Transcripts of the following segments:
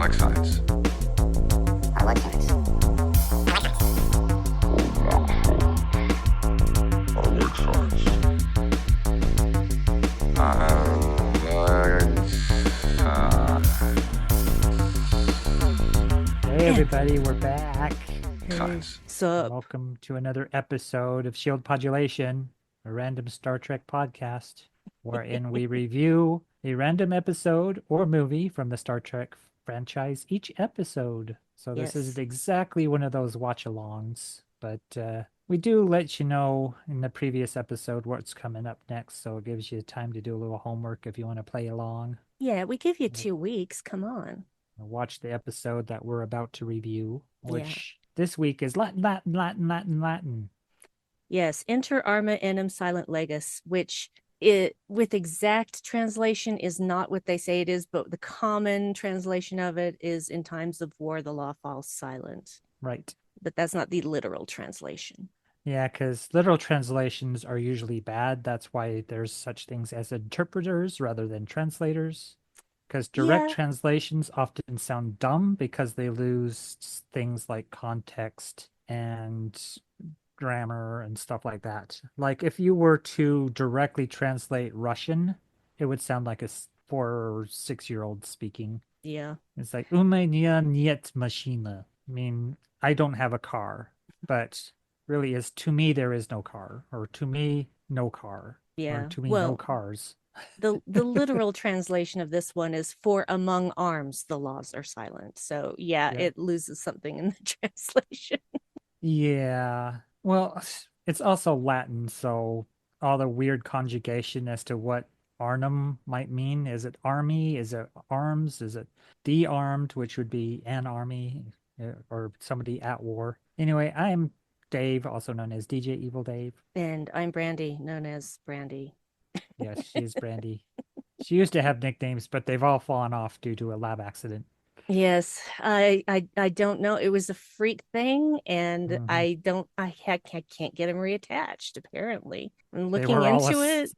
like science. I like science. I like science. Hey everybody, we're back. Science. Sup? Welcome to another episode of Shield Podulation, a random Star Trek podcast, wherein we review a random episode or movie from the Star Trek franchise each episode. So this Yes. is exactly one of those watch-alongs, but we do let you know in the previous episode what's coming up next, so it gives you time to do a little homework if you want to play along. Yeah, we give you 2 weeks. Come on. Watch the episode that we're about to review, Yeah. which this week is Latin. Yes, Inter Arma Enim Silent Legis, which with exact translation is not what they say it is, but the common translation of it is in times of war, the law falls silent. Right. But that's not the literal translation. Yeah, because literal translations are usually bad. That's why there's such things as interpreters rather than translators. Because direct Yeah. translations often sound dumb because they lose things like context and grammar and stuff like that. Like if you were to directly translate Russian, it would sound like a 4 or 6-year-old speaking. Yeah. It's like "У меня нет машины." I mean, I don't have a car, but really is "to me there is no car," or "to me no car," Yeah. or "to me no Well, cars." the literal translation of this one is "for among arms the laws are silent." So yeah, Yeah. it loses something in the translation. Yeah. Well, it's also Latin, so all the weird conjugation as to what arnum might mean. Is it army? Is it arms? Is it de-armed, which would be an army or somebody at war? Anyway, I'm Dave, also known as DJ Evil Dave. And I'm Brandy, known as Brandy. Yes, she is Brandy. She used to have nicknames, but they've all fallen off due to a lab accident. Yes, I don't know. It was a freak thing, and Mhm. I can't get him reattached. Apparently, I'm They looking were all into it.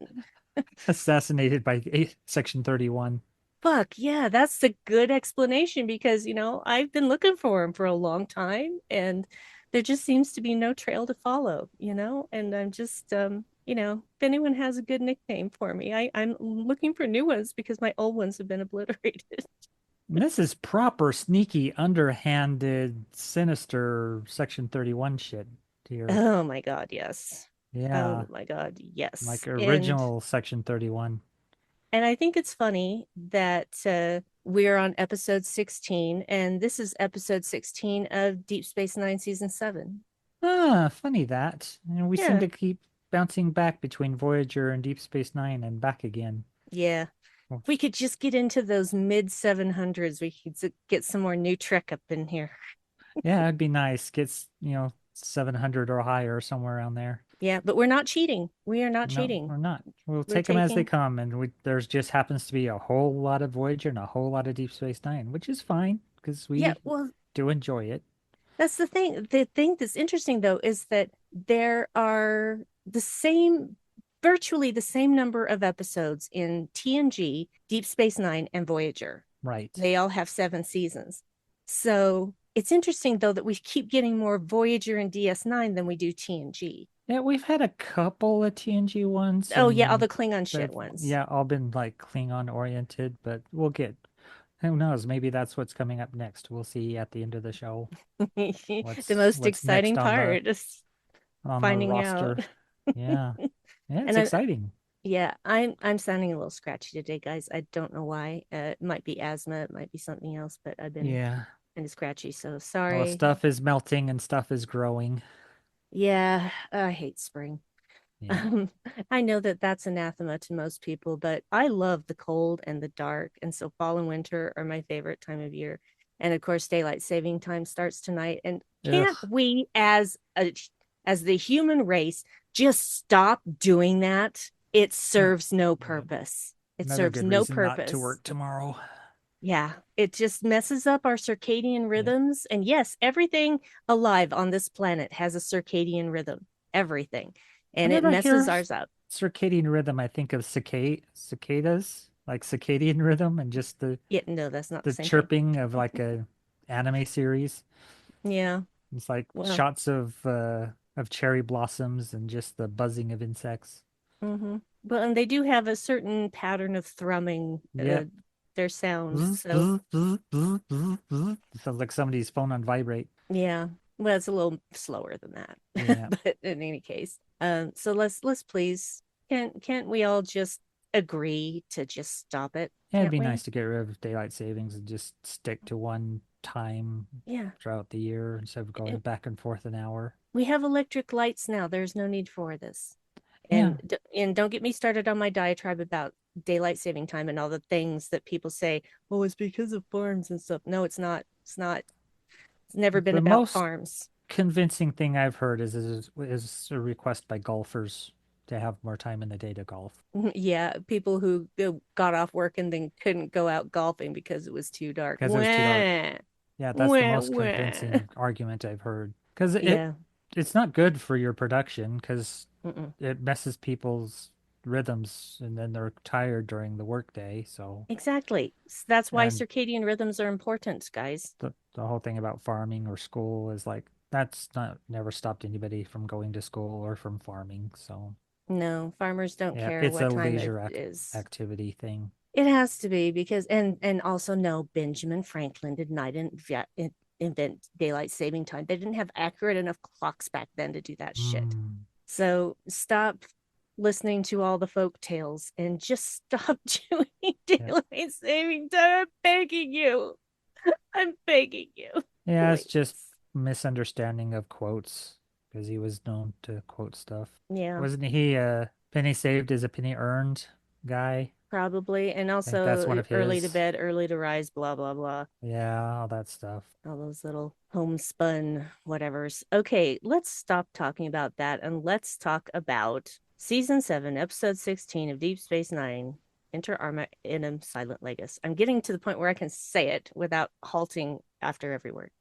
assassinated by Section 31. Fuck yeah, that's a good explanation because I've been looking for him for a long time, and there just seems to be no trail to follow. And I'm just if anyone has a good nickname for me, I'm looking for new ones because my old ones have been obliterated. And this is proper sneaky, underhanded, sinister Section 31 shit here. Oh my God, yes. Yeah, Oh my God, yes. like And original Section 31. I think it's funny that we're on episode 16, and this is episode 16 of Deep Space Nine season 7. Ah, funny that. And we seem Yeah. to keep bouncing back between Voyager and Deep Space Nine and back again. Yeah. Well, If we could just get into those mid 700s, we could get some more new Trek up in here. yeah, it'd be nice. Gets, 700 or higher, somewhere around there. Yeah, but we're not cheating. We are not No, cheating. we're not. We'll We're take them as they taking- come, and there's just happens to be a whole lot of Voyager and a whole lot of Deep Space Nine, which is fine because Yeah, we well, do enjoy it. that's the thing. The thing that's interesting, though, is that there are virtually the same number of episodes in TNG, Deep Space Nine, and Voyager. Right. They all have 7 seasons. So it's interesting, though, that we keep getting more Voyager and DS9 than we do TNG. Yeah, we've had a couple of TNG ones. Oh, yeah, all and the Klingon shit they've- ones. Yeah, all been like Klingon oriented, but we'll get, who knows, maybe that's what's coming up next. We'll see at the end of the show. The most what's exciting next on the- part is on finding the out. roster. Yeah. Yeah, it's And exciting. Yeah, I'm sounding a little scratchy today, guys. I don't know why. It might be asthma, it might be something else, but I've been Yeah. kind of scratchy, so Well, sorry. stuff is melting and stuff is growing. Yeah, I hate spring. Yeah. I know that that's anathema to most people, but I love the cold and the dark, and so fall and winter are my favorite time of year. And of course, daylight saving time starts tonight. And can't Ugh. we, as the human race, just stop doing that? It serves no purpose. It Another serves good no reason not purpose. to work tomorrow. Yeah, it just messes up our circadian rhythms. And yes, everything alive on this planet has a circadian rhythm. Everything. And it Whenever I hear messes ours up. circadian rhythm, I think of cicadas. like circadian rhythm and just Yeah, no, that's not the the same thing. chirping of like a anime series. Yeah. It's like Well, shots of cherry blossoms and just the buzzing of insects. well, and they do have a certain pattern of thrumming Yep. their sound. Bzz, So bzz, bzz, bzz, bzz, bzz. It sounds like somebody's phone on vibrate. yeah, well, it's a little slower than that, Yeah. but in any case, so let's please can't we all just agree to just stop it? Yeah, it'd Can't be we? nice to get rid of daylight savings and just stick to one time Yeah. throughout the year instead of going And back and forth an hour. we have electric lights now. There's no need for this. Yeah. And don't get me started on my diatribe about daylight saving time and all the things that people say, oh, it's because of farms and stuff. No, it's not. It's not. It's never been The about most farms. convincing thing I've heard is a request by golfers to have more time in the day to golf. Yeah, people who got off work and then couldn't go out golfing because it was too dark. Because it was too dark. Wah, Yeah, that's the wah, most wah. convincing argument I've heard. Because Yeah. it's not good for your production because Mm-mm. it messes people's rhythms and then they're tired during the workday. So, Exactly. That's why and circadian rhythms are important, guys. the whole thing about farming or school is like that's not never stopped anybody from going to school or from farming. So, No, farmers don't yeah, care it's a what time it leisure is. activity thing. It has to be because and also no, Benjamin Franklin did not invent daylight saving time. They didn't have accurate enough clocks back then to do that shit. Mm, So stop listening to all the folk tales and just stop doing yeah. daylight saving time. I'm begging you. I'm begging you. Yeah, it's Please. just misunderstanding of quotes because he was known to quote stuff. Yeah, Wasn't he a penny saved is a penny earned guy? probably. And I think that's one also of early to his. bed, early to rise, blah, blah, blah. Yeah, all that stuff. All those little homespun whatevers. Okay, let's stop talking about that and let's talk about season 7, episode 16 of Deep Space Nine, Inter Arma Inum Silent Legis. I'm getting to the point where I can say it without halting after every word.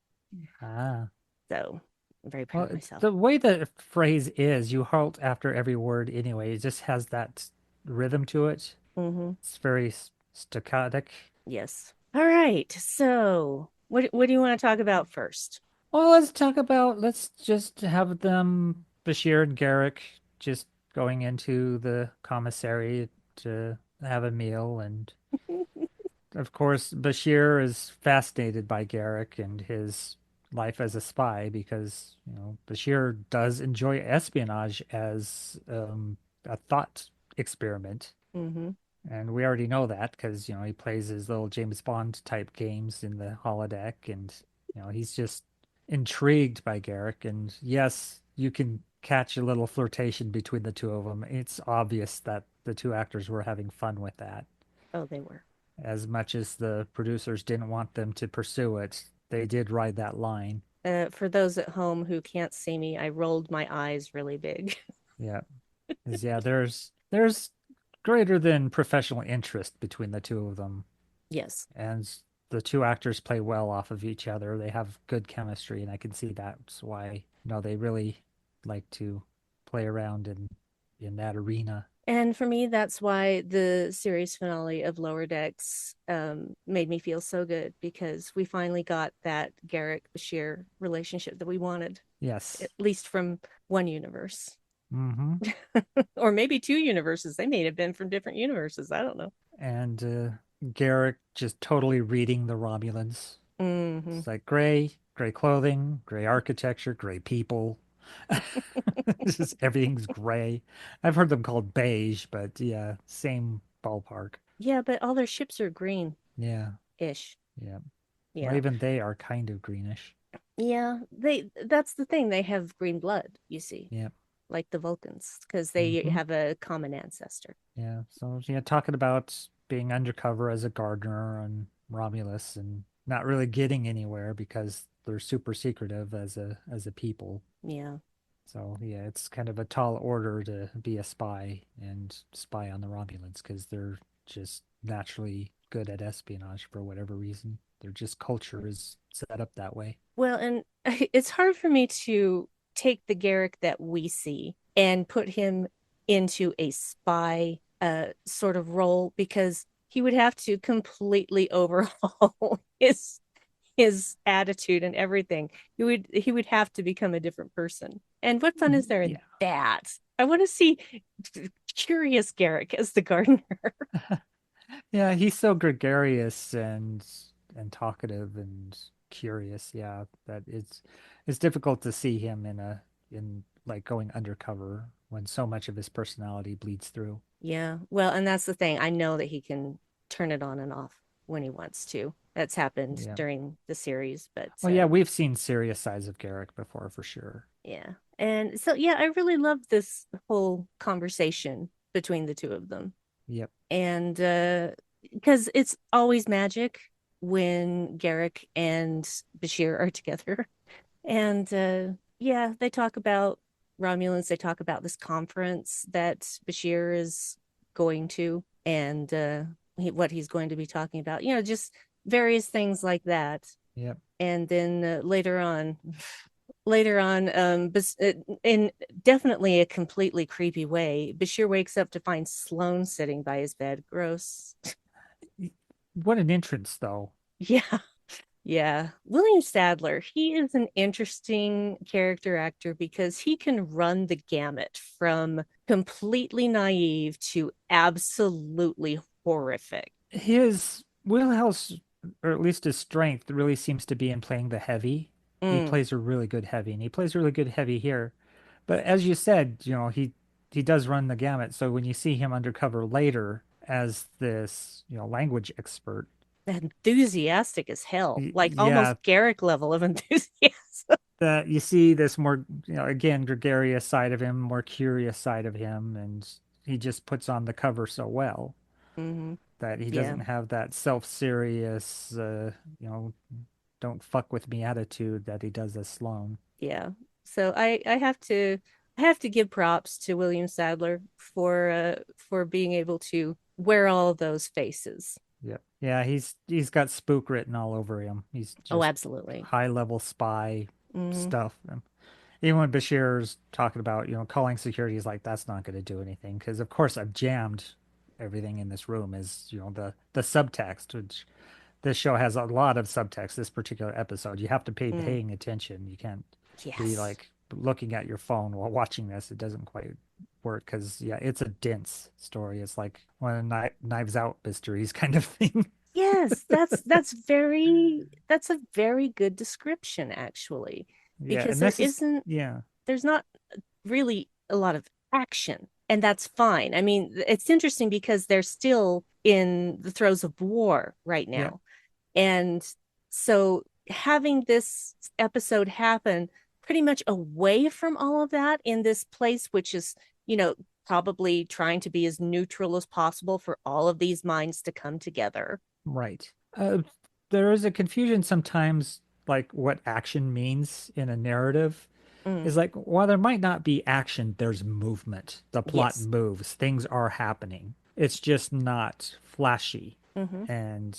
Ah. So I'm very proud Well, of myself. the way the phrase is, you halt after every word anyway. It just has that rhythm to it. Mm-hmm. It's very staccato. Yes. All right. So what do you want to talk about first? Well, let's just have them, Bashir and Garrick, just going into the commissary to have a meal. And of course, Bashir is fascinated by Garrick and his life as a spy because, Bashir does enjoy espionage as a thought experiment. Mm-hmm. And we already know that because, he plays his little James Bond type games in the holodeck and, he's just intrigued by Garrick. And yes, you can catch a little flirtation between the two of them. It's obvious that the two actors were having fun with that. Oh, they were. As much as the producers didn't want them to pursue it, they did ride that line. For those at home who can't see me, I rolled my eyes really big. Yeah. 'Cause, yeah, there's greater than professional interest between the two of them. Yes. And the two actors play well off of each other. They have good chemistry, and I can see that's why, they really like to play around in that arena. And for me, that's why the series finale of Lower Decks made me feel so good because we finally got that Garrick Bashir relationship that we wanted, Yes. at least from one universe. Mm-hmm. Or maybe two universes. They may have been from different universes. I don't know. And Garrick just totally reading the Romulans. Mm-hmm. It's like gray clothing, gray architecture, gray people. It's just everything's gray. I've heard them called beige, but yeah, same ballpark. Yeah, but all their ships are green-ish. Yeah, yeah. Well, Yeah. even they are kind of greenish. Yeah, that's the thing. They have green blood, you see, Yeah. like the Vulcans, because they Hmm. have a common ancestor. Yeah. So yeah, talking about being undercover as a gardener on Romulus and not really getting anywhere because they're super secretive as a people. Yeah. So yeah, it's kind of a tall order to be a spy and spy on the Romulans because they're just naturally good at espionage for whatever reason. Their just culture is set up that way. Well, and it's hard for me to take the Garrick that we see and put him into a spy sort of role because he would have to completely overhaul his attitude and everything. He would have to become a different person. And what fun is there in Yeah. that? I want to see curious Garrick as the gardener. Yeah, he's so gregarious and talkative and curious. Yeah, that it's difficult to see him in like going undercover when so much of his personality bleeds through. Yeah. Well, and that's the thing. I know that he can turn it on and off when he wants to. That's happened Yeah. during the series, but Well, yeah, we've seen serious sides of Garrick before for sure. yeah. And so yeah, I really love this whole conversation between the two of them. Yep. And because it's always magic when Garrick and Bashir are together. And yeah, they talk about Romulans, they talk about this conference that Bashir is going to, and what he's going to be talking about, just various things like that. Yep. And then later on, in definitely a completely creepy way, Bashir wakes up to find Sloane sitting by his bed. Gross. What an entrance, though. Yeah. Yeah. William Sadler, he is an interesting character actor because he can run the gamut from completely naive to absolutely horrific. His wheelhouse, or at least his strength, really seems to be in playing the heavy. He Mm, plays a really good heavy, and he plays a really good heavy here. But as you said, he does run the gamut. So when you see him undercover later as this, language expert, enthusiastic as hell, like yeah, almost Garrick level of enthusiasm. that you see this more, again, gregarious side of him, more curious side of him, and he just puts on the cover so well Hmm. that he Yeah. doesn't have that self-serious, don't fuck with me attitude that he does as Sloane. Yeah. So I have to give props to William Sadler for being able to wear all those faces. Yep. Yeah, he's got spook written all over him. He's Oh, just absolutely. high level spy Hmm. stuff. And even when Bashir's talking about, calling security, he's like, that's not going to do anything. Because of course I've jammed everything in this room is, the subtext, which this show has a lot of subtext, this particular episode. You have to pay Mm. paying attention. You can't be Yes. like looking at your phone while watching this. It doesn't quite work because yeah, it's a dense story. It's like one of the Knives Out mysteries kind of thing. Yes, that's a very good description actually, Yeah, because and this is yeah, there's not really a lot of action, and that's fine. I mean, it's interesting because they're still in the throes of war right yeah, now. And so having this episode happen pretty much away from all of that in this place, which is, you know, probably trying to be as neutral as possible for all of these minds to come together. right. There is a confusion sometimes, like what action means in a narrative. Mm, Is like while there might not be action, there's movement. The plot yes. moves, things are happening. It's just not flashy Hmm. and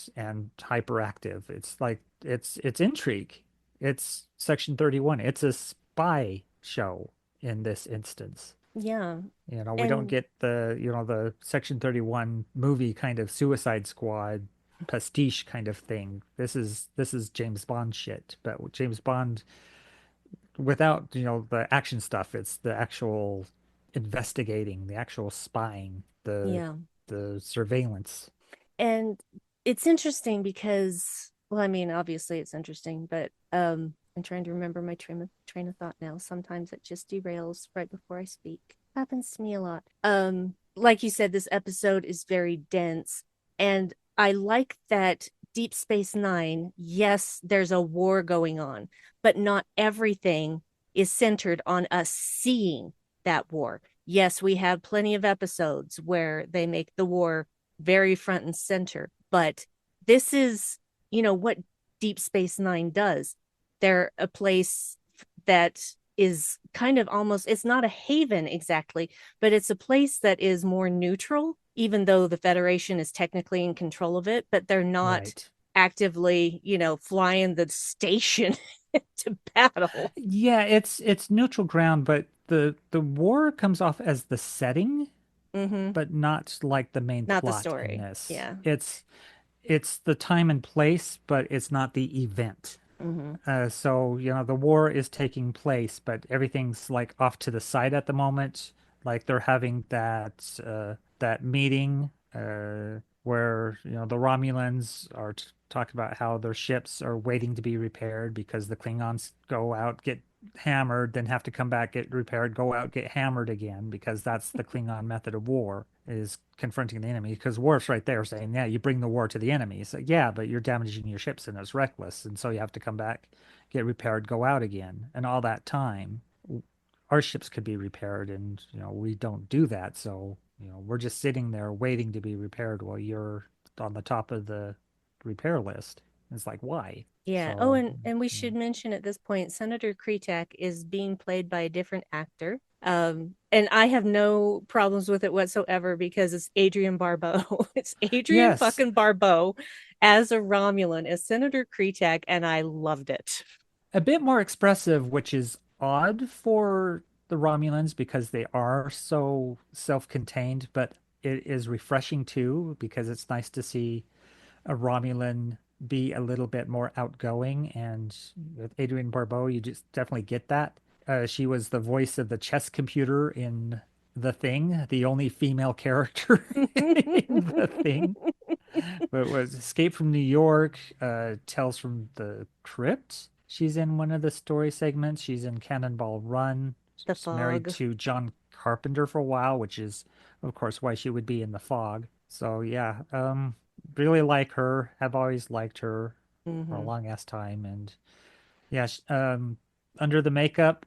hyperactive. It's like it's intrigue. It's Section 31. It's a spy show in this instance. Yeah. We don't And get the Section 31 movie kind of Suicide Squad pastiche kind of thing. This is James Bond shit, but James Bond without, the action stuff. It's the actual investigating, the actual spying, the yeah. the surveillance. And it's interesting because, well, I mean, obviously it's interesting, but I'm trying to remember my train of thought now. Sometimes it just derails right before I speak. Happens to me a lot. Like you said, this episode is very dense, and I like that Deep Space Nine, yes, there's a war going on, but not everything is centered on us seeing that war. Yes, we have plenty of episodes where they make the war very front and center. But this is, what Deep Space Nine does. They're a place that is kind of almost, it's not a haven exactly, but it's a place that is more neutral, even though the Federation is technically in control of it, but they're not Right. actively, flying the station to battle. Yeah, it's neutral ground, but the war comes off as the setting Mm-hmm. but not like the main Not the plot in story. this. Yeah. It's the time and place, but it's not the event. Mm-hmm. So, the war is taking place, but everything's like off to the side at the moment. Like they're having that meeting where, the Romulans are talking about how their ships are waiting to be repaired because the Klingons go out, get hammered, then have to come back, get repaired, go out, get hammered again, because that's the Klingon method of war, is confronting the enemy. Because Worf's right there saying, yeah, you bring the war to the enemy. So, yeah, but you're damaging your ships and it's reckless. And so you have to come back, get repaired, go out again. And all that time, our ships could be repaired. And, we don't do that. So, we're just sitting there waiting to be repaired while you're on the top of the repair list. It's like, why? Yeah. Oh, So, and we yeah. should mention at this point, Senator Kretak is being played by a different actor. And I have no problems with it whatsoever because it's Adrian Barbeau. It's Adrian Yes, fucking Barbeau as a Romulan, as Senator Kretak, and I loved it. a bit more expressive, which is odd for the Romulans because they are so self-contained, but it is refreshing too because it's nice to see a Romulan be a little bit more outgoing. And with Adrienne Barbeau, you just definitely get that. She was the voice of the chess computer in The Thing, the only female character in The Thing. But it was Escape from New York, Tales from the Crypt. She's in one of the story segments. She's in Cannonball Run. The She's married fog. to John Carpenter for a while, which is, of course, why she would be in The Fog. So yeah, really like her. Have always liked her for a Hmm. long ass time, and yeah, under the makeup,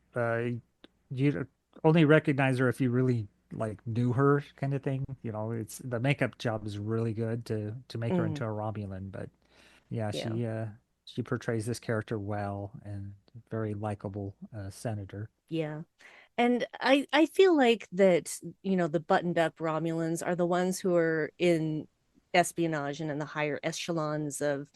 you only recognize her if you really like knew her, kind of thing. It's the makeup job is really good to make her Mm, into a Romulan, but yeah, yeah. she portrays this character well and very likable senator. Yeah. And I feel like that, the buttoned up Romulans are the ones who are in espionage and in the higher echelons of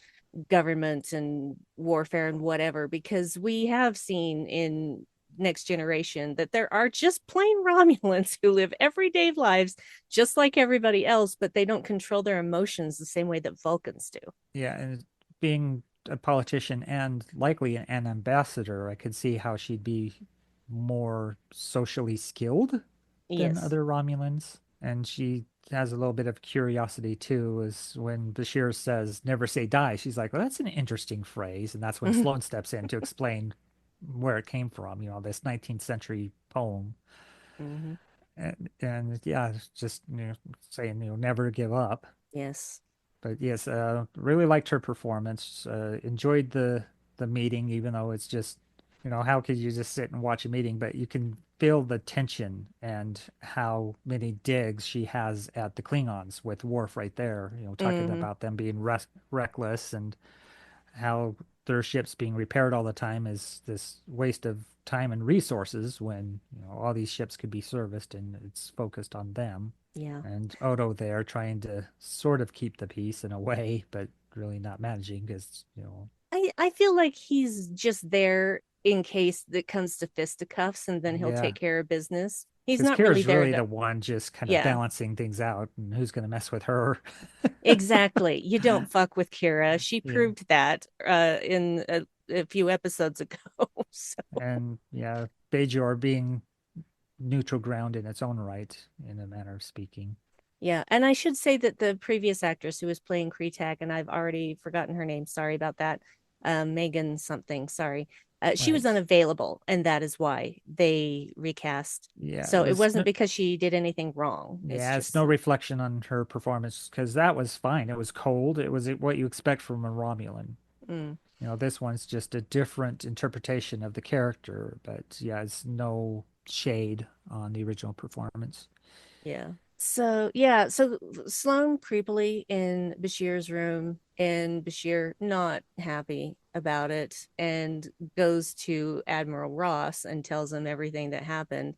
government and warfare and whatever, because we have seen in Next Generation that there are just plain Romulans who live everyday lives just like everybody else, but they don't control their emotions the same way that Vulcans do. Yeah, and being a politician and likely an ambassador, I could see how she'd be more socially skilled than Yes. other Romulans. And she has a little bit of curiosity too, is when Bashir says, never say die. She's like, well, that's an interesting phrase. And that's when Mm-hmm. Sloane steps in to explain where it came from, this 19th century poem. And yeah, it's just, saying, never give up. Yes. But yes, really liked her performance. Enjoyed the meeting, even though it's just, how could you just sit and watch a meeting? But you can feel the tension and how many digs she has at the Klingons with Worf right there. Talking Mm-hmm. about them being reckless and how their ships being repaired all the time is this waste of time and resources when, all these ships could be serviced and it's focused on them. Yeah. And Odo there trying to sort of keep the peace in a way, but really not managing because, I feel like he's just there in case that comes to fisticuffs and then he'll yeah, take care of business. He's because not really Kira's there really to, the one just kind of yeah, balancing things out and who's going to mess with her. exactly. You don't fuck with Kira. She Yeah. proved that in a few episodes ago. So, And yeah, Bajor being neutral ground in its own right, in a manner of speaking. yeah. And I should say that the previous actress who was playing Kretak, and I've already forgotten her name, sorry about that, Megan something, sorry. She was Right. unavailable, and that is why they recast. Yeah, it So it was wasn't because she did anything wrong. It's yeah, it's just, no reflection on her performance because that was fine. It was cold. It was what you expect from a Romulan. mm, This one's just a different interpretation of the character, but yeah, it's no shade on the original performance. yeah. So yeah, so Sloane creepily in Bashir's room, and Bashir not happy about it, and goes to Admiral Ross and tells him everything that happened.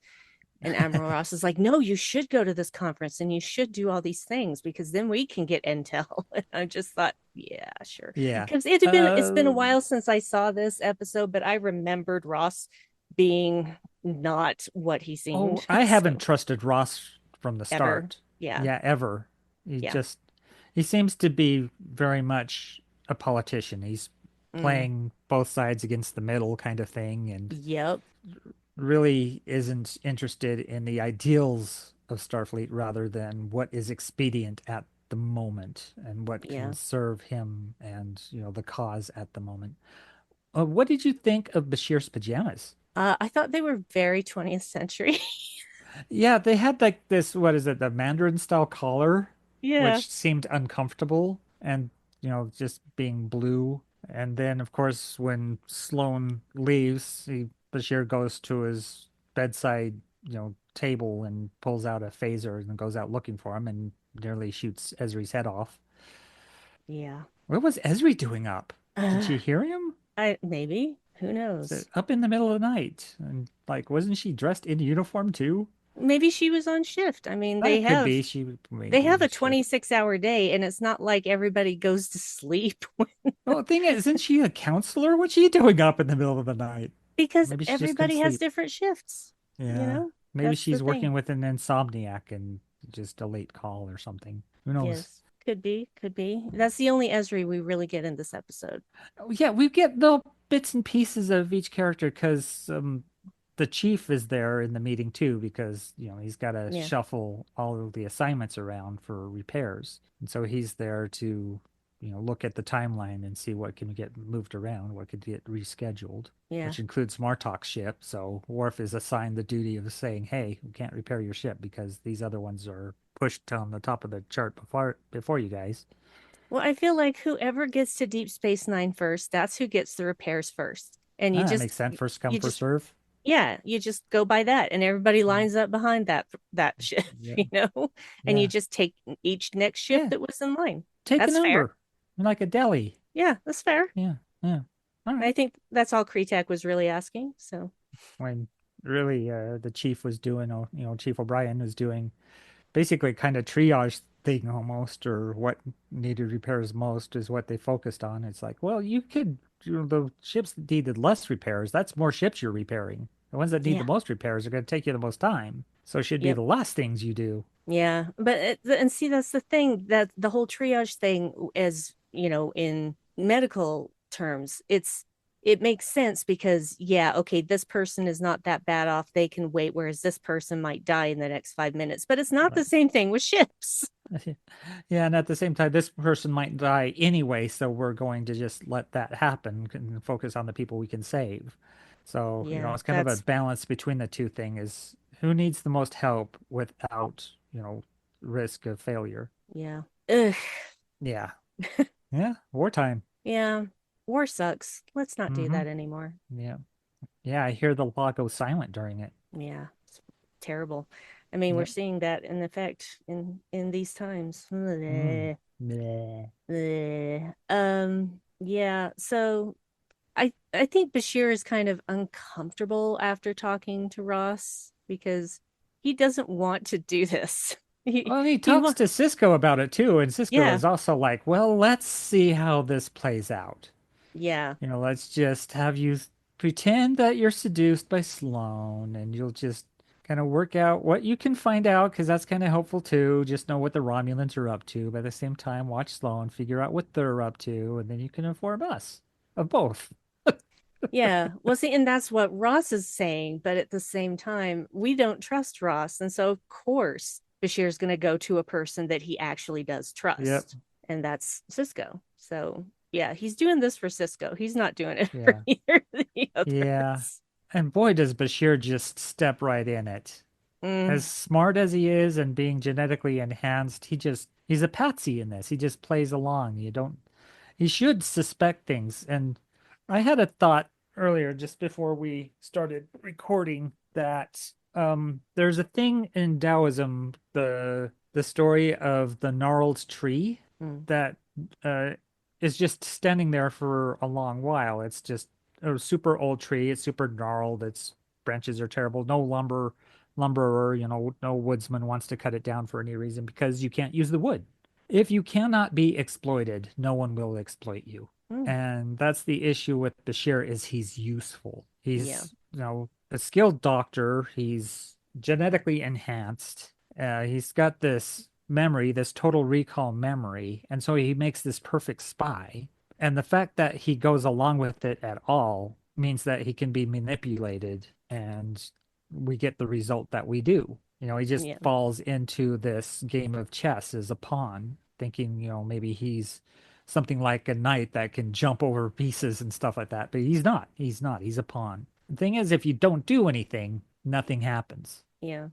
And Admiral Ross is like, "No, you should go to this conference and you should do all these things because then we can get intel." And I just thought, yeah, sure, Yeah. because it's been a while since I saw this episode, but I remembered Ross being not what he Oh, seemed. I haven't So trusted Ross from the Ever. start. Yeah. Yeah, ever. He Yeah. just he seems to be very much a politician. He's Mm. playing both sides against the middle kind of thing and Yep. really isn't interested in the ideals of Starfleet rather than what is expedient at the moment and what can Yeah. serve him and, the cause at the moment. What did you think of Bashir's pajamas? I thought they were very 20th century. Yeah, they had like this, what is it, the Mandarin style collar, Yeah. which seemed uncomfortable and, just being blue. And then, of course, when Sloane leaves, Bashir goes to his bedside, table and pulls out a phaser and goes out looking for him and nearly shoots Ezri's head off. Yeah. What was Ezri doing up? Did Uh, she hear him? I maybe. Who So knows? up in the middle of the night. And like, wasn't she dressed in uniform too? Maybe she was on shift. I mean, That could be. She they have maybe a should. 26-hour day and it's not like everybody goes to sleep Well, the thing is, isn't she a counselor? What's she doing up in the middle of the night? because Maybe she just couldn't everybody has sleep. different shifts. You Yeah. know? Maybe That's the she's thing. working with an insomniac and just a late call or something. Who knows? Yes. Could be, could be. That's the only Esri we really get in this episode. Oh, yeah, we get little bits and pieces of each character because the chief is there in the meeting too because he's got to Yeah. shuffle all of the assignments around for repairs, and so he's there to look at the timeline and see what can get moved around, what could get rescheduled, Yeah. which includes Martok's ship. So Worf is assigned the duty of saying, "Hey, we can't repair your ship because these other ones are pushed on the top of the chart before you guys." Well, I feel like whoever gets to Deep Space Nine first, that's who gets the repairs first. And Ah, that makes sense. First come, you first just, serve. yeah, you just go by that, and everybody Mm. lines up behind that ship, Yeah, and you yeah, just take each next ship yeah. that was in line. Take a That's fair. number, like a deli. Yeah, that's fair. Yeah, yeah. All I right. think that's all Kretak was really asking. So, When really the chief was doing, Chief O'Brien was doing basically kind of triage thing almost, or what needed repairs most is what they focused on. It's like, well, you could, the ships that needed less repairs, that's more ships you're repairing. The ones that need the yeah, most repairs are going to take you the most time. So it should be yep. the last things you do. Yeah, but and see, that's the thing, that the whole triage thing, as in medical terms, it makes sense because, yeah, okay, this person is not that bad off, they can wait, whereas this person might die in the next 5 minutes. But it's not the Right. same thing with ships. Yeah, and at the same time, this person might die anyway, so we're going to just let that happen and focus on the people we can save. So, Yeah, it's kind of a that's balance between the two things is who needs the most help without, risk of failure. yeah. Ugh. Yeah. Yeah. Wartime. Yeah. War sucks. Let's not do Mm-hmm. that anymore. Yeah. Yeah, I hear the law go silent during it. Yeah. It's terrible. I mean, we're Yep. seeing that in effect in these times. Mm. Bleh. Bleh. Yeah, so I think Bashir is kind of uncomfortable after talking to Ross because he doesn't want to do this. He Well, he he talks wa to Cisco about it too, and Cisco Yeah, is also like, well, let's see how this plays out. yeah, Let's just have you pretend that you're seduced by Sloane and you'll just kind of work out what you can find out because that's kind of helpful too. Just know what the Romulans are up to. By the same time, watch Sloane, figure out what they're up to, and then you can inform us of both. yeah. Well, see, and that's what Ross is saying, but at the same time, we don't trust Ross, and so of course Bashir's going to go to a person that he actually does Yep. trust, and that's Cisco. So yeah, he's doing this for Cisco. He's not doing it for Yeah. either of the Yeah. others. And boy, does Bashir just step right in it. Mm, As smart as he is and being genetically enhanced, he's a patsy in this. He just plays along. He should suspect things. And I had a thought earlier, just before we started recording, that there's a thing in Taoism, the story of the gnarled tree mm. that uh, is just standing there for a long while. It's just a super old tree. It's super gnarled. Its branches are terrible. No lumberer, no woodsman wants to cut it down for any reason because you can't use the wood. If you cannot be exploited, no one will exploit you. Mm. And that's the issue with Bashir is he's useful. Yeah. He's, a skilled doctor. He's genetically enhanced. He's got this memory, this total recall memory, and so he makes this perfect spy. And the fact that he goes along with it at all means that he can be manipulated, and we get the result that we do. He just Yeah. falls into this game of chess as a pawn, thinking, maybe he's something like a knight that can jump over pieces and stuff like that. But he's not. He's not. He's a pawn. The thing is, if you don't do anything, nothing happens. Yeah.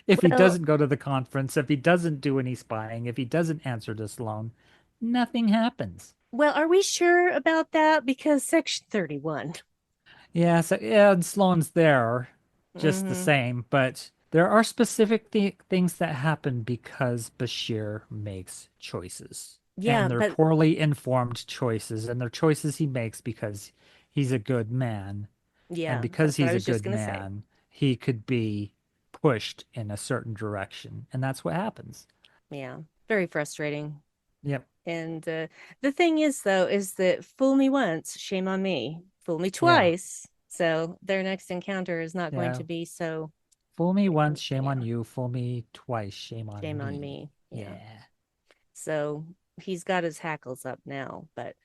If he Well, doesn't go to the conference, if he doesn't do any spying, if he doesn't answer to Sloan, nothing happens. well, are we sure about that? Because Section 31. Yeah, so yeah, and Sloan's there just the Hmm. same, but there are specific things that happen because Bashir makes choices. Yeah, And they're but poorly informed choices, and they're choices he makes because he's a good man. And yeah, because that's what I he's a was just good gonna say. man, he could be pushed in a certain direction. And that's what happens. Yeah, very frustrating. Yep. And the thing is, though, is that fool me once, shame on me. Fool me Yeah. twice. So their next encounter is not going Yeah. to be so, Fool me once, shame on yeah, you. Fool me twice, shame on shame on me. me. Yeah. Yeah. So he's got his hackles up now, but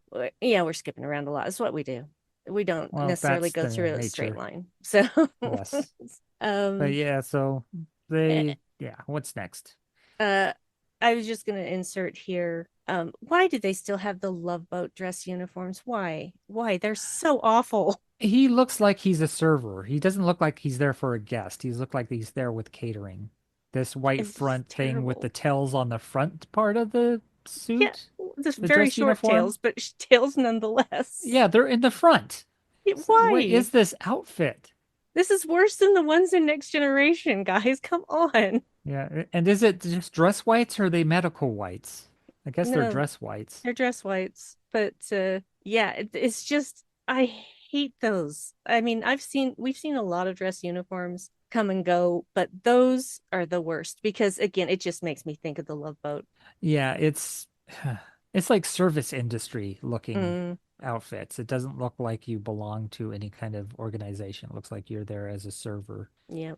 yeah, we're skipping around a lot. It's what we do. We don't Well, necessarily that's go the through a straight nature. line. So, Yes. But um, yeah, so eh, yeah, what's next? uh, I was just going to insert here. Why do they still have the Love Boat dress uniforms? Why? Why? They're so awful. He looks like he's a server. He doesn't look like he's there for a guest. He looks like he's there with catering. This white It's just front thing with the terrible. tails on the front part of the Yeah, suit, just the very dress short uniform. tails, but tails nonetheless. Yeah, they're in the front. What Why? is this outfit? This is worse than the ones in Next Generation, guys. Come on. Yeah, and is it just dress whites or are they medical whites? I guess they're No, dress whites. they're dress whites, but yeah, it's just I hate those. I mean, we've seen a lot of dress uniforms come and go, but those are the worst because again, it just makes me think of the Love Boat. Yeah, it's like service industry looking Mm, outfits. It doesn't look like you belong to any kind of organization. It looks like you're there as a server, yep,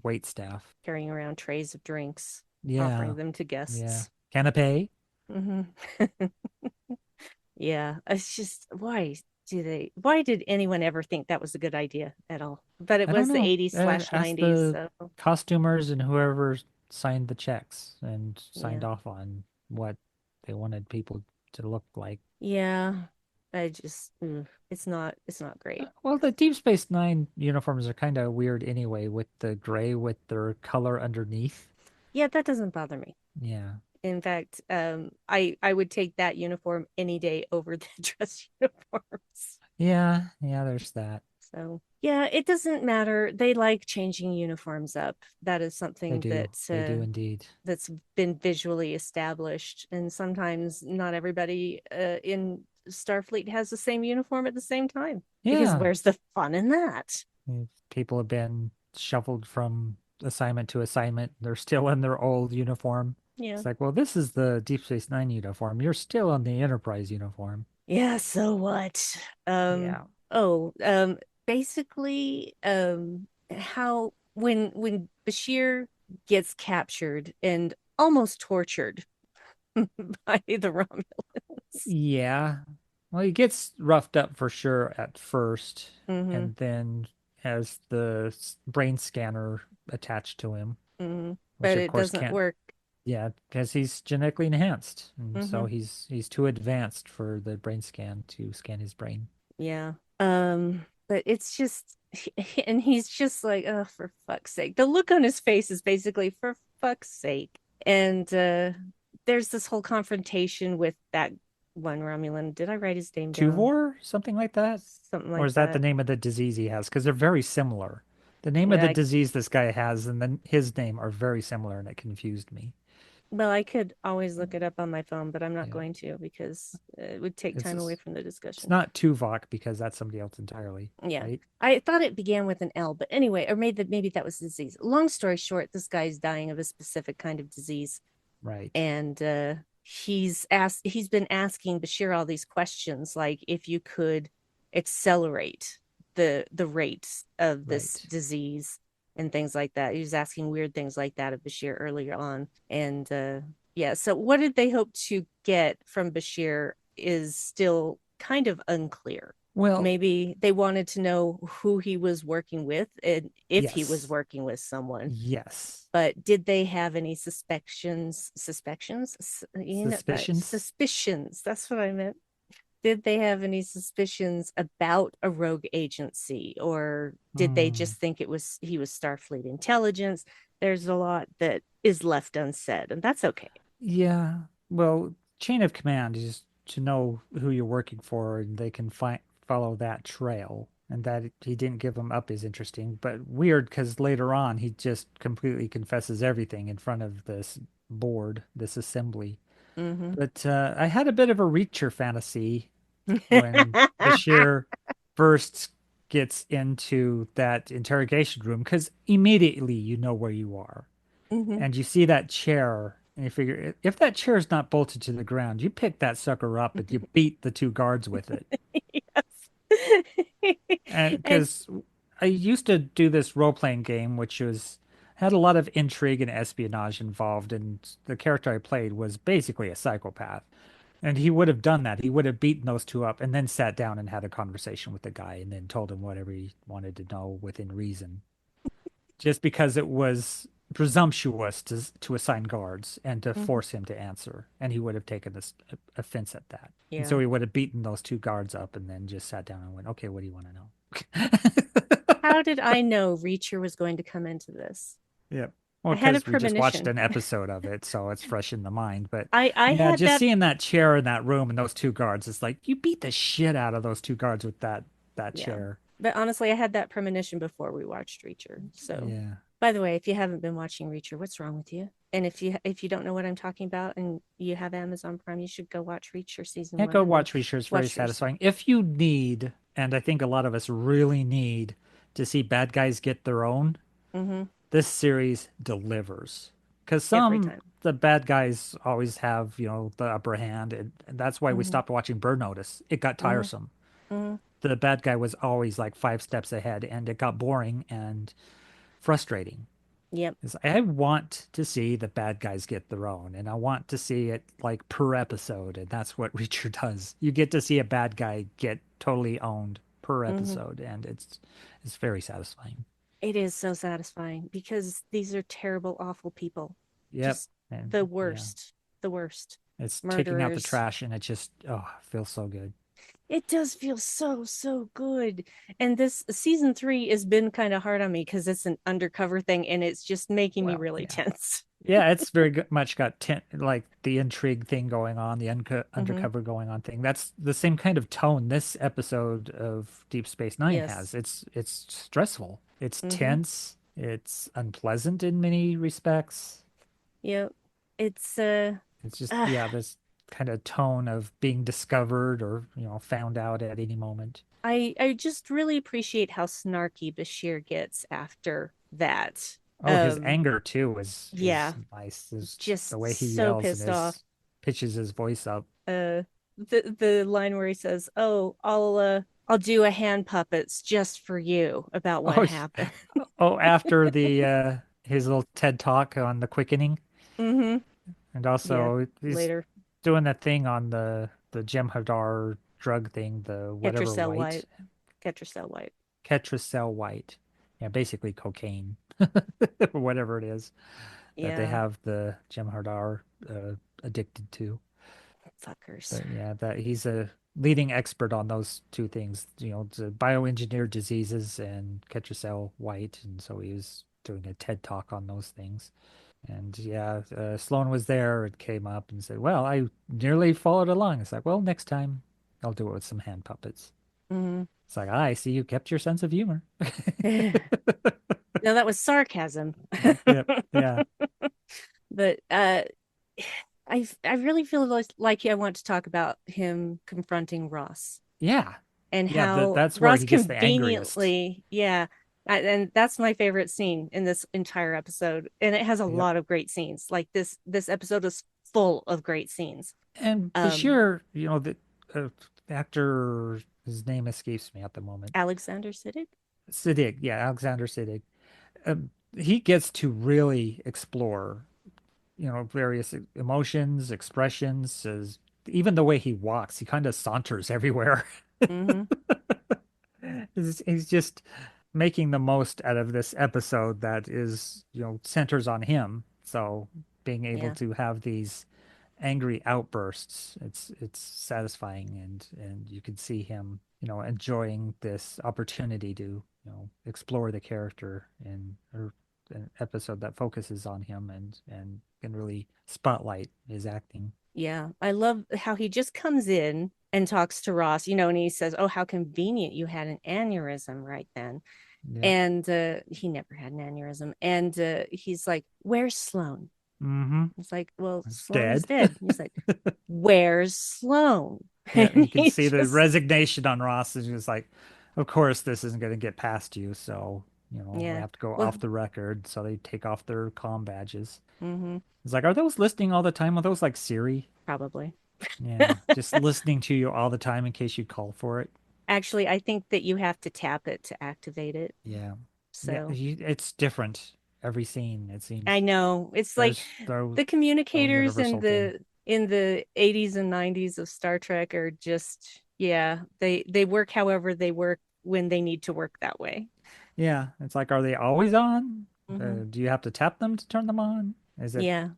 wait staff. carrying around trays of drinks, Yeah, offering them to yeah. guests. Canapé? Hmm. Yeah, it's just why did anyone ever think that was a good idea at all? But it I don't was the know. 80s slash Ask 90s, the so costumers and whoever signed the checks and signed yeah. off on what they wanted people to look like. Yeah. I just it's not great. Well, the Deep Space Nine uniforms are kind of weird anyway, with the gray with their color underneath. Yeah, that doesn't bother me. Yeah. In fact, I would take that uniform any day over the dress uniforms. Yeah, yeah, there's that. So, yeah, it doesn't matter. They like changing uniforms up. That is They something do. They do indeed. that's been visually established. And sometimes not everybody in Starfleet has the same uniform at the same time. Because Yeah. where's the fun in that? People have been shuffled from assignment to assignment. They're still in their old uniform. Yeah. It's like, well, this is the Deep Space Nine uniform. You're still in the Enterprise uniform. Yeah, so what? Yeah. Oh, basically, how when Bashir gets captured and almost tortured by the Romulans. Yeah. Well, he gets roughed up for sure at first, Mm-hmm. and then has the brain scanner attached to him, Mm-hmm. which But of it course doesn't can't. work. Yeah, because he's genetically enhanced, and Mm-hmm. so he's too advanced for the brain scan to scan his brain. Yeah. But it's just and he's just like, oh, for fuck's sake. The look on his face is basically for fuck's sake. And there's this whole confrontation with that one Romulan. Did I write his name down? Tuvor, something like that? Something Or like is that the that. name of the disease he has? Because they're very similar. The name of the I, disease this guy has and then his name are very similar, and it confused me. well, I could always look it up on my phone, but I'm not Yeah. going to because it would take It's time away just, from the it's discussion. not Tuvok because that's somebody else entirely, Yeah. right? I thought it began with an L, but anyway, or maybe that was disease. Long story short, this guy's dying of a specific kind of disease. Right. And he's been asking Bashir all these questions, like if you could accelerate the rates of this Right. disease, and things like that. He was asking weird things like that of Bashir earlier on. And yeah, so what did they hope to get from Bashir is still kind of unclear. Well, Maybe they wanted to know who he was working with and if he was yes. working with someone. Yes. But did they have any Suspicions? suspicions. That's what I meant. Did they have any suspicions about a rogue agency, or did they Hmm. just think he was Starfleet intelligence? There's a lot that is left unsaid, and that's okay. Yeah. Well, chain of command is to know who you're working for, and they can follow that trail. And that he didn't give them up is interesting, but weird because later on he just completely confesses everything in front of this board, this assembly. Mm-hmm. But I had a bit of a Reacher fantasy when Bashir first gets into that interrogation room because immediately you know where you are Mm-hmm. and you see that chair and you figure if that chair is not bolted to the ground, you pick that sucker up and you beat the two guards with it. Yes. And And because I used to do this role-playing game, which was had a lot of intrigue and espionage involved, and the character I played was basically a psychopath. And he would have done that. He would have beaten those two up and then sat down and had a conversation with the guy and then told him whatever he wanted to know within reason. Just because it was presumptuous to assign guards and to mhm, force him to answer. And he would have taken this offense at that. And yeah. so he would have beaten those two guards up and then just sat down and went, okay, what do you want to know? How did I know Reacher was going to come into this? Yep. Well, I had a because we just watched premonition. an episode of it, so it's fresh in the mind. But I yeah, had just that, seeing that chair in that room and those two guards, it's like you beat the shit out of those two guards with that yeah. chair. But honestly, I had that premonition before we watched Reacher. So, Yeah. by the way, if you haven't been watching Reacher, what's wrong with you? And if you don't know what I'm talking about and you have Amazon Prime, you should go watch Reacher season Yeah, one go and then watch Reacher. It's very watch yours. satisfying. If you need, and I think a lot of us really need to see bad guys get their own, Mm-hmm. this series delivers. Because Every some time. the bad guys always have, the upper hand, and that's why we Mm-hmm. stopped watching Burn Notice. It got Mm-hmm. tiresome. Mm-hmm. The bad guy was always like 5 steps ahead, and it got boring and frustrating. Yep. 'Cause I want to see the bad guys get their own, and I want to see it like per episode, and that's what Reacher does. You get to see a bad guy get totally owned per Mm-hmm. episode, and it's very satisfying. It is so satisfying because these are terrible, awful people. Yep, Just and the yeah, worst. The worst. it's taking out the Murderers. trash, and it just feels so good. It does feel so, so good. And this season three has been kind of hard on me because it's an undercover thing and it's just making me Well, really yeah. tense. Yeah, it's very much got like the intrigue thing going on, the Mm-hmm. undercover going on thing. That's the same kind of tone this episode of Deep Space Nine has. Yes. It's stressful, it's Mm-hmm. tense, it's unpleasant in many respects. Yep. It's It's just uh, yeah, this kind of tone of being discovered or found out at any moment. I just really appreciate how snarky Bashir gets after that. Oh, his Um, anger too is yeah, nice. Is the just way he so yells and pissed off. his pitches his voice up. uh the line where he says, "Oh, I'll do a hand puppets just for you about what Oh, happened." oh, after the his little TED talk on the quickening, Mm-hmm. and Yeah. also he's Later. doing that thing on the Jem'Hadar drug thing, the whatever Ketracel white, white. Ketracel white. Ketracel white, yeah, basically cocaine or whatever it is that they Yeah. have the Jem'Hadar addicted to. Fuckers. But yeah, that he's a leading expert on those two things, the bioengineered diseases and Ketracel white, and so he was doing a TED talk on those things. And yeah, Sloan was there and came up and said, "Well, I nearly followed along." It's like, "Well, next time I'll do it with some hand puppets." Mm-hmm. It's like, I see you kept your sense of humor." No, that was sarcasm. Yep, yeah, But I really feel like I want to talk about him confronting Ross yeah, and yeah. how That's where Ross he gets the angriest. conveniently, yeah, and that's my favorite scene in this entire episode, and it has a Yep. lot of great scenes. Like this episode is full of great scenes. And Um, Bashir, uh, actor, his name escapes me at the moment. Alexander Siddig. Siddig, yeah, Alexander Siddig. he gets to really explore, various emotions, expressions, even the way he walks. He kind of saunters everywhere. Hmm. He's just making the most out of this episode that is, centers on him. So being able Yeah. to have these angry outbursts, it's satisfying, and you can see him, enjoying this opportunity to, explore the character in an episode that focuses on him and can really spotlight his acting. Yeah. I love how he just comes in and talks to Ross, and he says, "Oh, how convenient you had an aneurysm right then." Yep. And he never had an aneurysm. And he's like, "Where's Sloan?" Mm-hmm. It's like, "Well, It's Sloan is dead. dead." He's like, "Where's Sloan?" Yeah, And you can he see the just, resignation on Ross. Is just like, of course, this isn't going to get past you, so we yeah. have to go Well, off the record. So they take off their comm badges. hmm, It's like, are those listening all the time? Are those like Siri? probably. Yeah, just listening to you all the time in case you call for it. Actually, I think that you have to tap it to activate it. Yeah, yeah, So it's different every scene. It I seems know it's like there's no the communicators in universal thing. the 80s and 90s of Star Trek are just, yeah, they work however they work when they need to work that way. Yeah, it's like, are they always on? Hmm. Do you have to tap them to turn them on? Is it Yeah,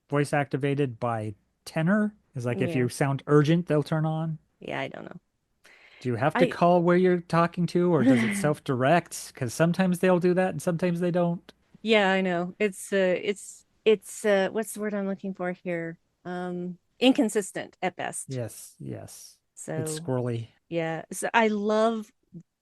voice activated by tenor? Is like if yeah, you sound urgent, they'll turn on. yeah. I don't know. Do you have to I call where you're talking to, or does it self-direct? Because sometimes they'll do that and sometimes they don't. Yeah, I know. It's what's the word I'm looking for here? Inconsistent at best. Yes, yes. It's So squirrely. yeah. So I love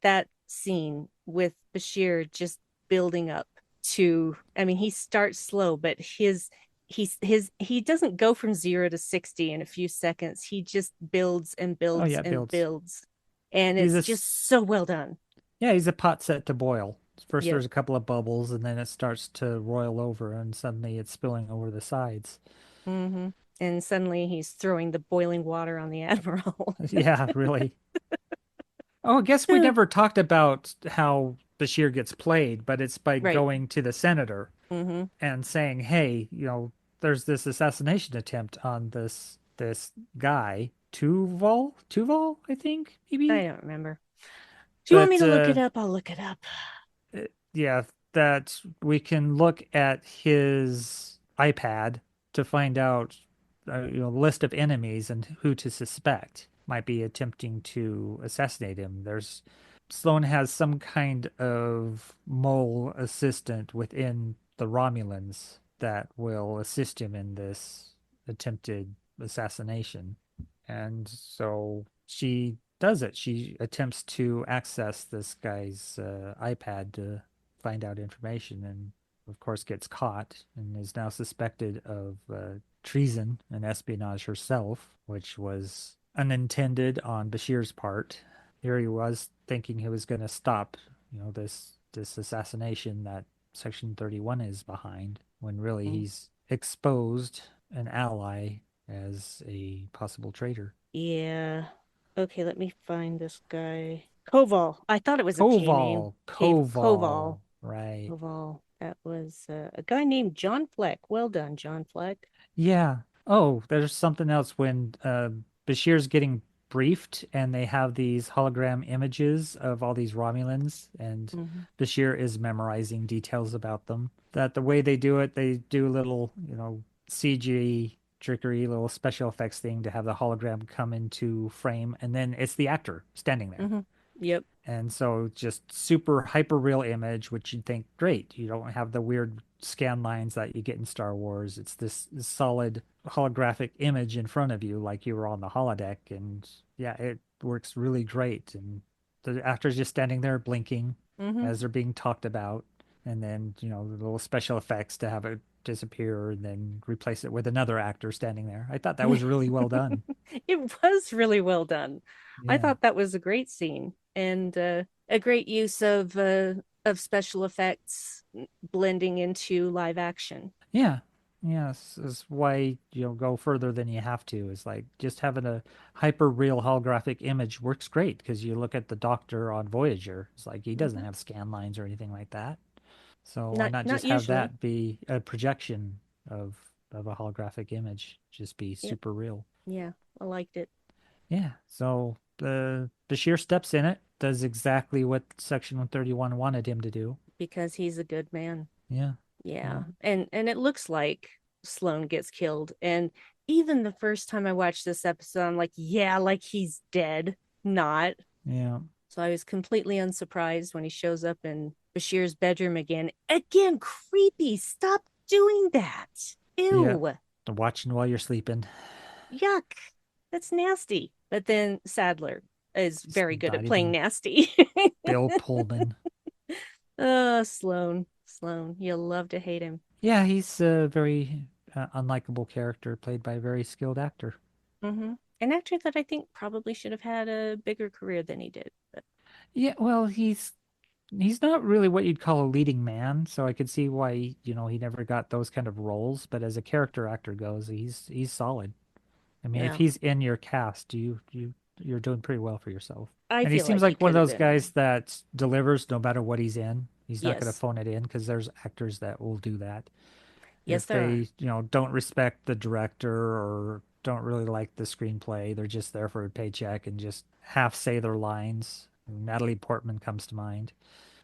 that scene with Bashir just building up to, I mean, he starts slow, but he doesn't go from 0 to 60 in a few seconds. He just builds and Oh builds yeah, it and builds. builds. And He's a it's s- just so well done. yeah, he's a pot set to boil. First Yep. there's a couple of bubbles and then it starts to roil over and suddenly it's spilling over the sides. Hmm. And suddenly he's throwing the boiling water on the Admiral. Yeah, really. Oh, I guess we never talked about how Bashir gets played, but it's by Right. going to the senator Hmm. and saying, "Hey, there's this assassination attempt on this guy, Tuval, I think, I maybe." don't remember. Do you want me But to look it up? I'll look it up. yeah, that we can look at his iPad to find out, list of enemies and who to suspect might be attempting to assassinate him. There's Sloan has some kind of mole assistant within the Romulans that will assist him in this attempted assassination. And so she does it. She attempts to access this guy's iPad to find out information and, of course, gets caught and is now suspected of treason and espionage herself, which was unintended on Bashir's part. Here he was thinking he was going to stop, this assassination that Section 31 is behind, when really Mm. he's exposed an ally as a possible traitor. Yeah. Okay, let me find this guy. Koval. I thought it was a K name. Koval, Koval. Koval, right. Koval. That was a guy named John Fleck. Well done, John Fleck. Yeah. Oh, there's something else when Bashir's getting briefed and they have these hologram images of all these Romulans and Hmm. Bashir is memorizing details about them. That the way they do it, they do a little, CG trickery, little special effects thing to have the hologram come into frame and then it's the actor standing there. Hmm. Yep. And so just super hyper real image, which you'd think, great. You don't have the weird scan lines that you get in Star Wars. It's this solid holographic image in front of you, like you were on the holodeck. And yeah, it works really great. And the actor's just standing there blinking Hmm. as they're being talked about. And then, the little special effects to have it disappear and then replace it with another actor standing there. I thought that was really well done. It was really well done. I Yeah. thought that was a great scene and a great use of special effects blending into live action. Yeah. Yes, is why go further than you have to. Is like just having a hyper real holographic image works great because you look at the Doctor on Voyager. It's like he doesn't Hmm. have scan lines or anything like that. So why Not not not just have usually. that be a projection of a holographic image, just be Yep. super real? Yeah, I liked it Yeah. So the Bashir steps in it, does exactly what Section 131 wanted him to do. because he's a good man. Yeah. Yeah. Yeah. And it looks like Sloane gets killed. And even the first time I watched this episode, I'm like, yeah, like he's dead. Not. Yeah. So I was completely unsurprised when he shows up in Bashir's bedroom again. Again, creepy. Stop doing that. Yeah. Ew. Watching while you're sleeping. Yuck. That's nasty. But then Sadler is It's very good at not playing even nasty. Bill Pullman. Oh, Sloane. Sloane. You'll love to hate him. Yeah, he's a very unlikable character played by a very skilled actor. An actor that I think probably should have had a bigger career than he did. But Yeah, well, he's not really what you'd call a leading man, so I could see why, he never got those kind of roles, but as a character actor goes, he's solid. I mean, if yeah, he's in your cast, you're doing pretty well for yourself. I And he feel seems like he like one of could have those been. guys that delivers no matter what he's in. He's not going to Yes. phone it in because there's actors that will do that. Yes, If there are. they, don't respect the director or don't really like the screenplay, they're just there for a paycheck and just half say their lines. Natalie Portman comes to mind.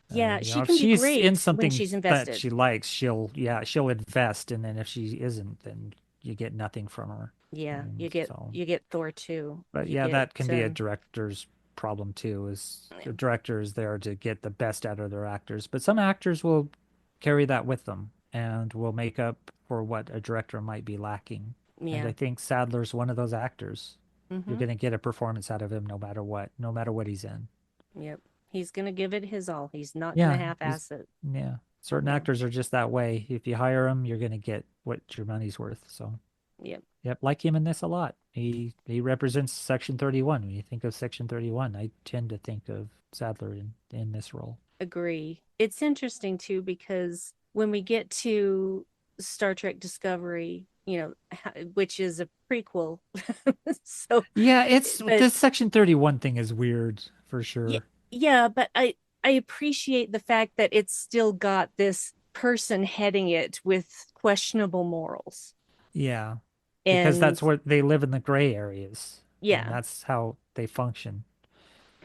Yeah, she If can be she's in great when something she's that invested. she likes, she'll invest, and then if she isn't, then you get nothing from her. Yeah, And so, you get Thor too. but You yeah, get that can be a director's problem too, is the director is there to get the best out of their actors. But some actors will carry that with them and will make up for what a director might be lacking. And I yeah. think Sadler's one of those actors. You're Mm-hmm. going to get a performance out of him no matter what he's in. Yep. He's gonna give it his all. He's not gonna Yeah, half-ass it. yeah. Certain Yeah. actors are just that way. If you hire them, you're going to get what your money's worth. So, Yep. yep, like him in this a lot. He represents Section 31. When you think of Section 31, I tend to think of Sadler in this role. Agree. It's interesting too because when we get to Star Trek Discovery, which is a prequel, so Yeah, it's but this Section 31 thing is weird for yeah, sure. yeah, but I appreciate the fact that it's still got this person heading it with questionable morals. Yeah, because And that's what they live in the gray areas, and yeah, that's how they function.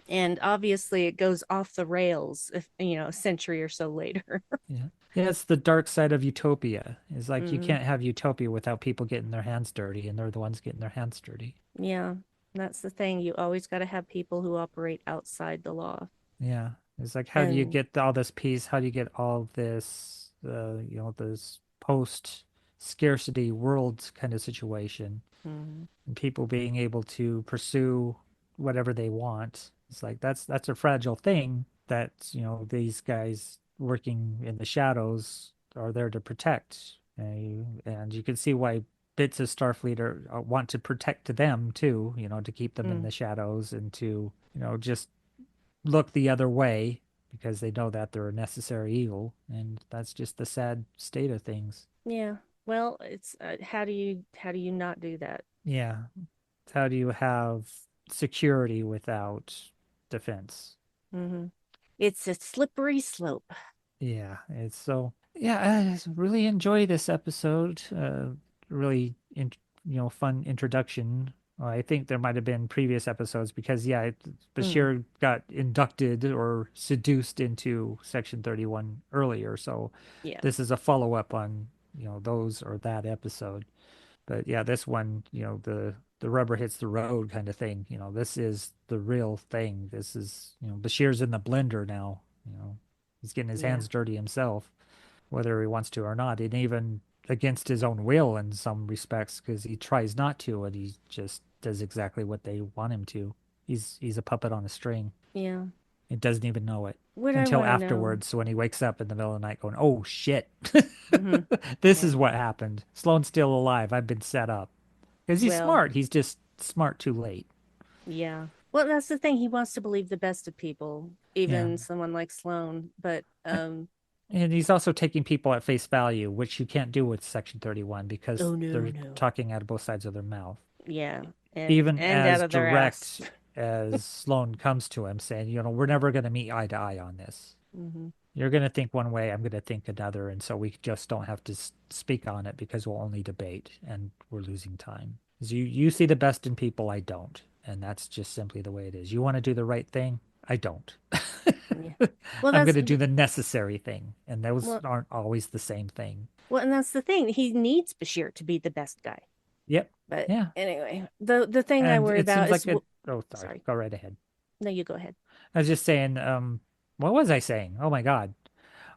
and obviously it goes off the rails if a century or so later. Yeah. Yeah, it's the dark side of utopia. It's like you Hmm. can't have utopia without people getting their hands dirty, and they're the ones getting their hands dirty. Yeah, that's the thing. You always got to have people who operate outside the law. Yeah. It's like, how do you And get all this peace? How do you get all this, this post scarcity world kind of situation? mhm, And people being able to pursue whatever they want. It's like that's a fragile thing that, these guys working in the shadows are there to protect. And you can see why bits of Starfleet want to protect them too, to keep them in mm, the shadows and to, just look the other way because they know that they're a necessary evil. And that's just the sad state of things. yeah. Well, it's how do you not do that? Yeah. How do you have security without defense? Hmm. It's a slippery slope. Yeah, it's so. Yeah, I really enjoy this episode. Really, fun introduction. I think there might have been previous episodes because, yeah, Mm, Bashir got inducted or seduced into Section 31 earlier. So yeah, this is a follow-up on, those or that episode. But yeah, this one, the rubber hits the road kind of thing. This is the real thing. This is, Bashir's in the blender now. He's getting his yeah, hands dirty himself, whether he wants to or not, and even against his own will in some respects, because he tries not to, and he just does exactly what they want him to. He's a puppet on a string. yeah. It doesn't even know it What I until want to know. afterwards when he wakes up in the middle of the night going, "Oh shit, Hmm. this Yeah. is what happened. Sloane's still alive. I've been set up." Because he's Well, smart. He's just smart too late. yeah. Well, that's the thing. He wants to believe the best of people, Yeah. even someone like Sloane. But And he's also taking people at face value, which you can't do with Section 31 because oh no, they're no. talking out of both sides of their mouth. Yeah. Even And out as of their ass. direct as Sloane comes to him saying, we're never going to meet eye to eye on this. Hmm. You're going to think one way, I'm going to think another, and so we just don't have to speak on it because we'll only debate and we're losing time. 'Cause you see the best in people, I don't, and that's just simply the way it is. You want to do the right thing, I don't. Yeah. Well, I'm that's going to do the necessary thing, and those well, aren't always the same thing. well, and that's the thing. He needs Bashir to be the best guy. Yep. But Yeah. anyway, the thing I And worry it about seems is like oh, sorry. sorry. Go right ahead. No, you go ahead. I was just saying, what was I saying? Oh my God.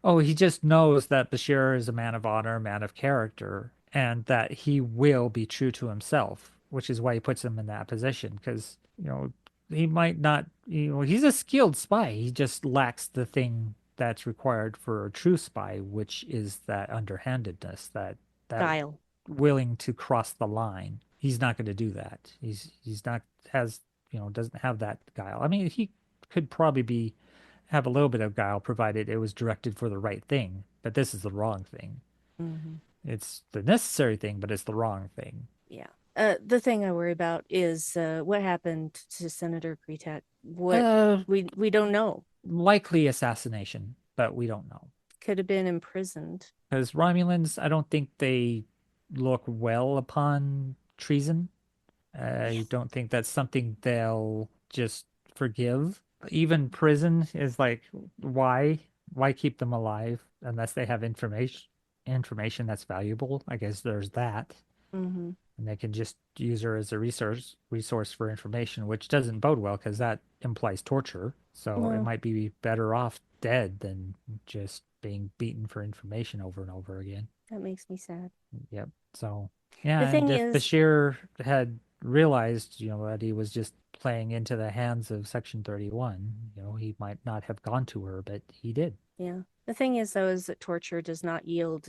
Oh, he just knows that Bashir is a man of honor, a man of character, and that he will be true to himself, which is why he puts him in that position. Because, he might not, he's a skilled spy. He just lacks the thing that's required for a true spy, which is that underhandedness, that Guile. willing to cross the line. He's not going to do that. He's not has doesn't have that guile. I mean, he could probably have a little bit of guile provided it was directed for the right thing, but this is the wrong thing. Hmm. It's the necessary thing, but it's the wrong thing. Yeah. The thing I worry about is what happened to Senator Kretak. What Uh, we don't know. Likely assassination, but we don't know. Could have been imprisoned. Because Romulans, I don't think they look well upon treason. Yeah. I don't think that's something they'll just forgive. Even prison is like, why? Why keep them alive unless they have information that's valuable? I guess there's that. Hmm. And they can just use her as a resource for information, which doesn't bode well because that implies torture. So it Well, might be better off dead than just being beaten for information over and over again. that makes me sad. Yep. So yeah, The and thing if is, Bashir had realized, that he was just playing into the hands of Section 31, he might not have gone to her, but he did. yeah. The thing is, though, is that torture does not yield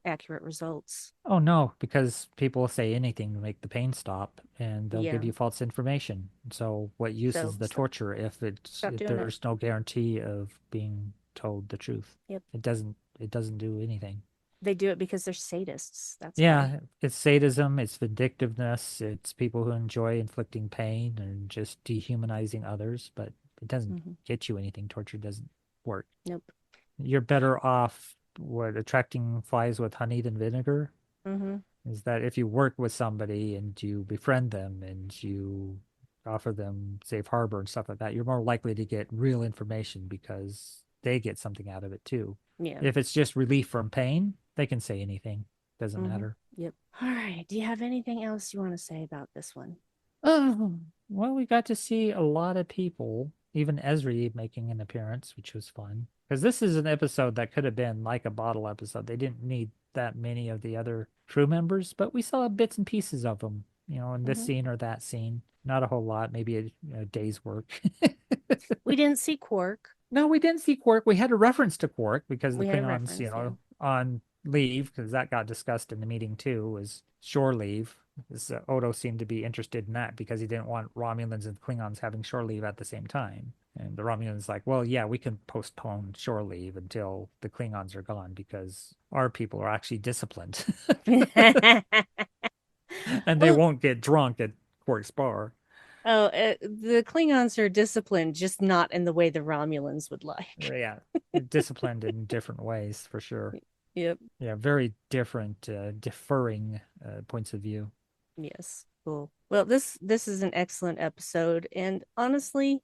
accurate results. Oh no, because people will say anything to make the pain stop, and they'll give Yeah. you false information. So what use So is the torture stop if doing it. there's no guarantee of being told the truth? Yep. It doesn't do anything. They do it because they're sadists. That's why. Yeah, it's sadism, it's vindictiveness, it's people who enjoy inflicting pain and just dehumanizing others, but it doesn't Hmm. get you anything. Torture doesn't work. Nope. You're better off attracting flies with honey than vinegar. Hmm. Is that if you work with somebody and you befriend them and you offer them safe harbor and stuff like that, you're more likely to get real information because they get something out of it too. Yeah. If it's just relief from pain, they can say anything. Doesn't Hmm. matter. Yep. All right. Do you have anything else you want to say about this one? Oh, well, we got to see a lot of people, even Esri making an appearance, which was fun. Because this is an episode that could have been like a bottle episode. They didn't need that many of the other crew members, but we saw bits and pieces of them, in this Hmm. scene or that scene. Not a whole lot, maybe a day's work. We didn't see Quark. No, we didn't see Quark. We had a reference to Quark because the We had a Klingons, reference. Yeah. on leave, because that got discussed in the meeting too, was shore leave. Odo seemed to be interested in that because he didn't want Romulans and Klingons having shore leave at the same time. And the Romulans like, well, yeah, we can postpone shore leave until the Klingons are gone because our people are actually disciplined and they Well, won't get drunk at Quark's bar. oh, the Klingons are disciplined, just not in the way the Romulans would like. Yeah, disciplined in different ways for sure. Yep. Yeah, very different, differing points of view. Yes. Cool. Well, this is an excellent episode, and honestly,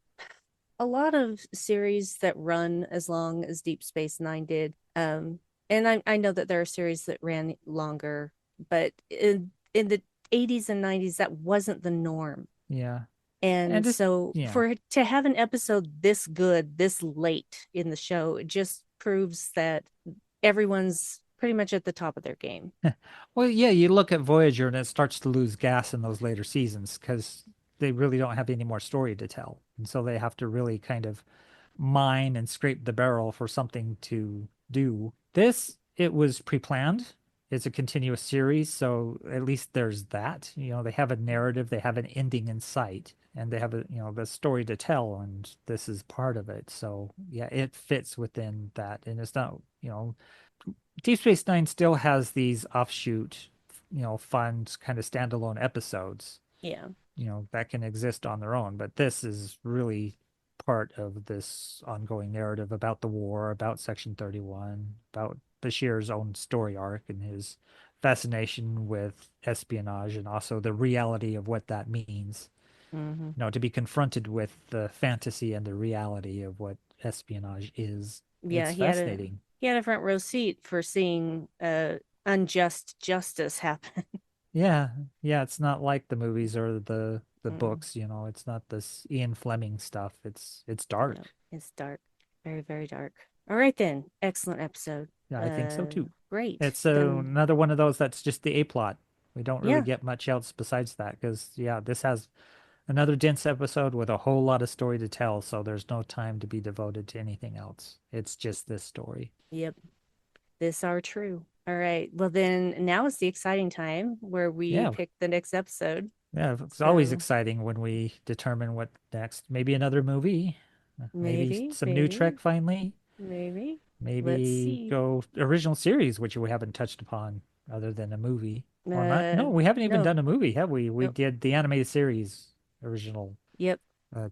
a lot of series that run as long as Deep Space Nine did, and I know that there are series that ran longer, but in the 80s and 90s, that wasn't the norm. Yeah, and And just so yeah. for to have an episode this good this late in the show, it just proves that everyone's pretty much at the top of their game. Well, yeah, you look at Voyager and it starts to lose gas in those later seasons because they really don't have any more story to tell, and so they have to really kind of mine and scrape the barrel for something to do. This, it was pre-planned. It's a continuous series, so at least there's that. They have a narrative, they have an ending in sight, and they have the story to tell, and this is part of it. So yeah, it fits within that, and it's not, Deep Space Nine still has these offshoot, fun kind of standalone episodes, Yeah. that can exist on their own, but this is really part of this ongoing narrative about the war, about Section 31, about Bashir's own story arc and his fascination with espionage and also the reality of what that means. Hmm. To be confronted with the fantasy and the reality of what espionage is. Yeah, It's fascinating. he had a front row seat for seeing unjust justice happen. Yeah, yeah, it's not like the movies or the Mm, books, it's not this Ian Fleming stuff. It's no, dark. it's dark, very, very dark. All right then, excellent episode. Yeah, I think so too. Great. It's Then another one of those that's just the A plot. We don't really yeah, get much else besides that because yeah, this has another dense episode with a whole lot of story to tell, so there's no time to be devoted to anything else. It's just this story. yep, this are true. All right. Well, then now is the exciting time where we Yeah, pick the next episode. yeah, it's always So exciting when we determine what next. Maybe another movie, maybe maybe, some new maybe, Trek finally. maybe. Let's Maybe see. go original series, which we haven't touched upon other than a movie. Or not. Uh, No, we haven't even no, done a movie, have we? We nope. did the animated series original Yep.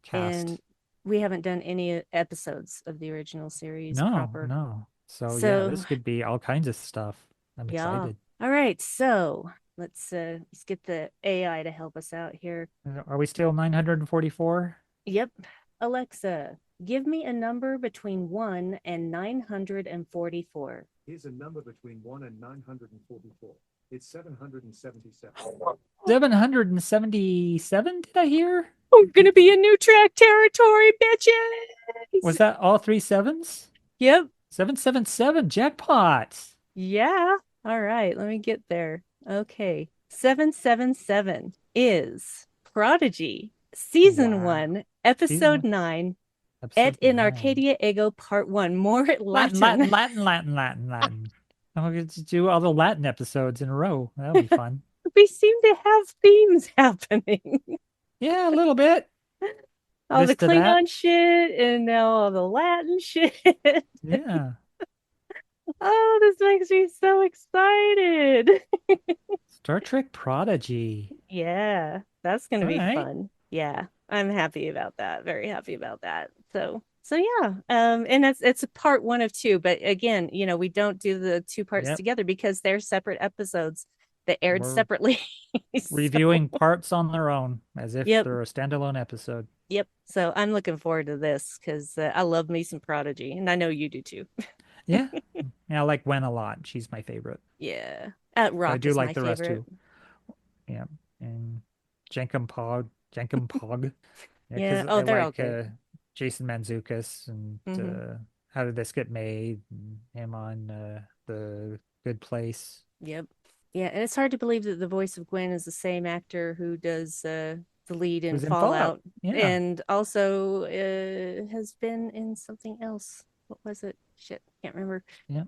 cast. And we haven't done any episodes of the original series No, proper. no. So yeah, So this could be all kinds of stuff. I'm yeah. excited. All right. So let's get the AI to help us out here. Are we still 944? Yep. Alexa, give me a number between 1 and 944. Here's a number between 1 and 944. It's 777. 777, did I hear? We're gonna be in new track territory, bitches. Was that all three sevens? Yep. 777, jackpot. Yeah. All right. Let me get there. Okay. 777 is Prodigy, Season Wow. 1, Season Episode one, 9, Et episode in 9. Arcadia Ego Part 1. More Latin, Latin. Latin. I'm going to do all the Latin episodes in a row. That'll be fun. We seem to have themes happening. Yeah, a little bit. All the This to that. Klingon shit and now all the Latin shit. Yeah. Oh, this makes me so excited. Star Trek Prodigy. Yeah, that's gonna All be right. fun. Yeah, I'm happy about that. Very happy about that. So yeah, and it's a part 1 of 2. But again, we don't do the two parts Yep. together because they're separate episodes that aired We're separately. So, reviewing parts on their own as if yep, they're a standalone episode. yep. So I'm looking forward to this because I love me some Prodigy, and I know you do too. Yeah. Yeah, I like Gwen a lot. She's my favorite. Yeah, But I Rock do is like my the rest favorite. too. Yeah. And Jenkum Pog. Yeah, Yeah. because Oh, I they're all like good. Jason Mantzoukas and Hmm. How Did This Get Made? And him on The Good Place. Yep. Yeah, and it's hard to believe that the voice of Gwen is the same actor who does the lead in Who's in Fallout? Fallout, Yeah. and also has been in something else. What was it? Shit, can't remember. Yeah.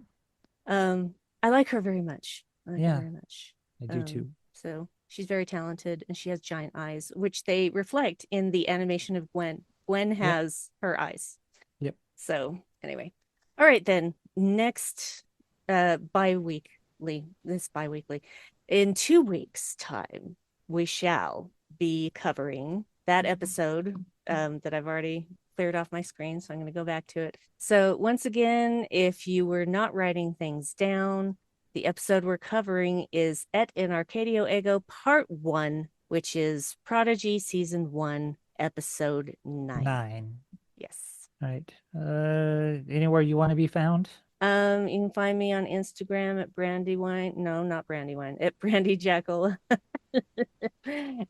I like her very much. I like her Yeah. very much. I do too. So she's very talented, and she has giant eyes, which they reflect in the animation of Gwen. Gwen Yep. has her eyes. Yep. So anyway, all right then. Next, this bi-weekly, in 2 weeks' time, we shall be covering that episode that I've already cleared off my screen, so I'm going to go back to it. So once again, if you were not writing things down, the episode we're covering is Et in Arcadio Ego Part 1, which is Prodigy Season 1, Episode 9. 9. Yes. All right. Anywhere you want to be found? You can find me on Instagram at Brandywine. No, not Brandywine, at Brandy Jackal.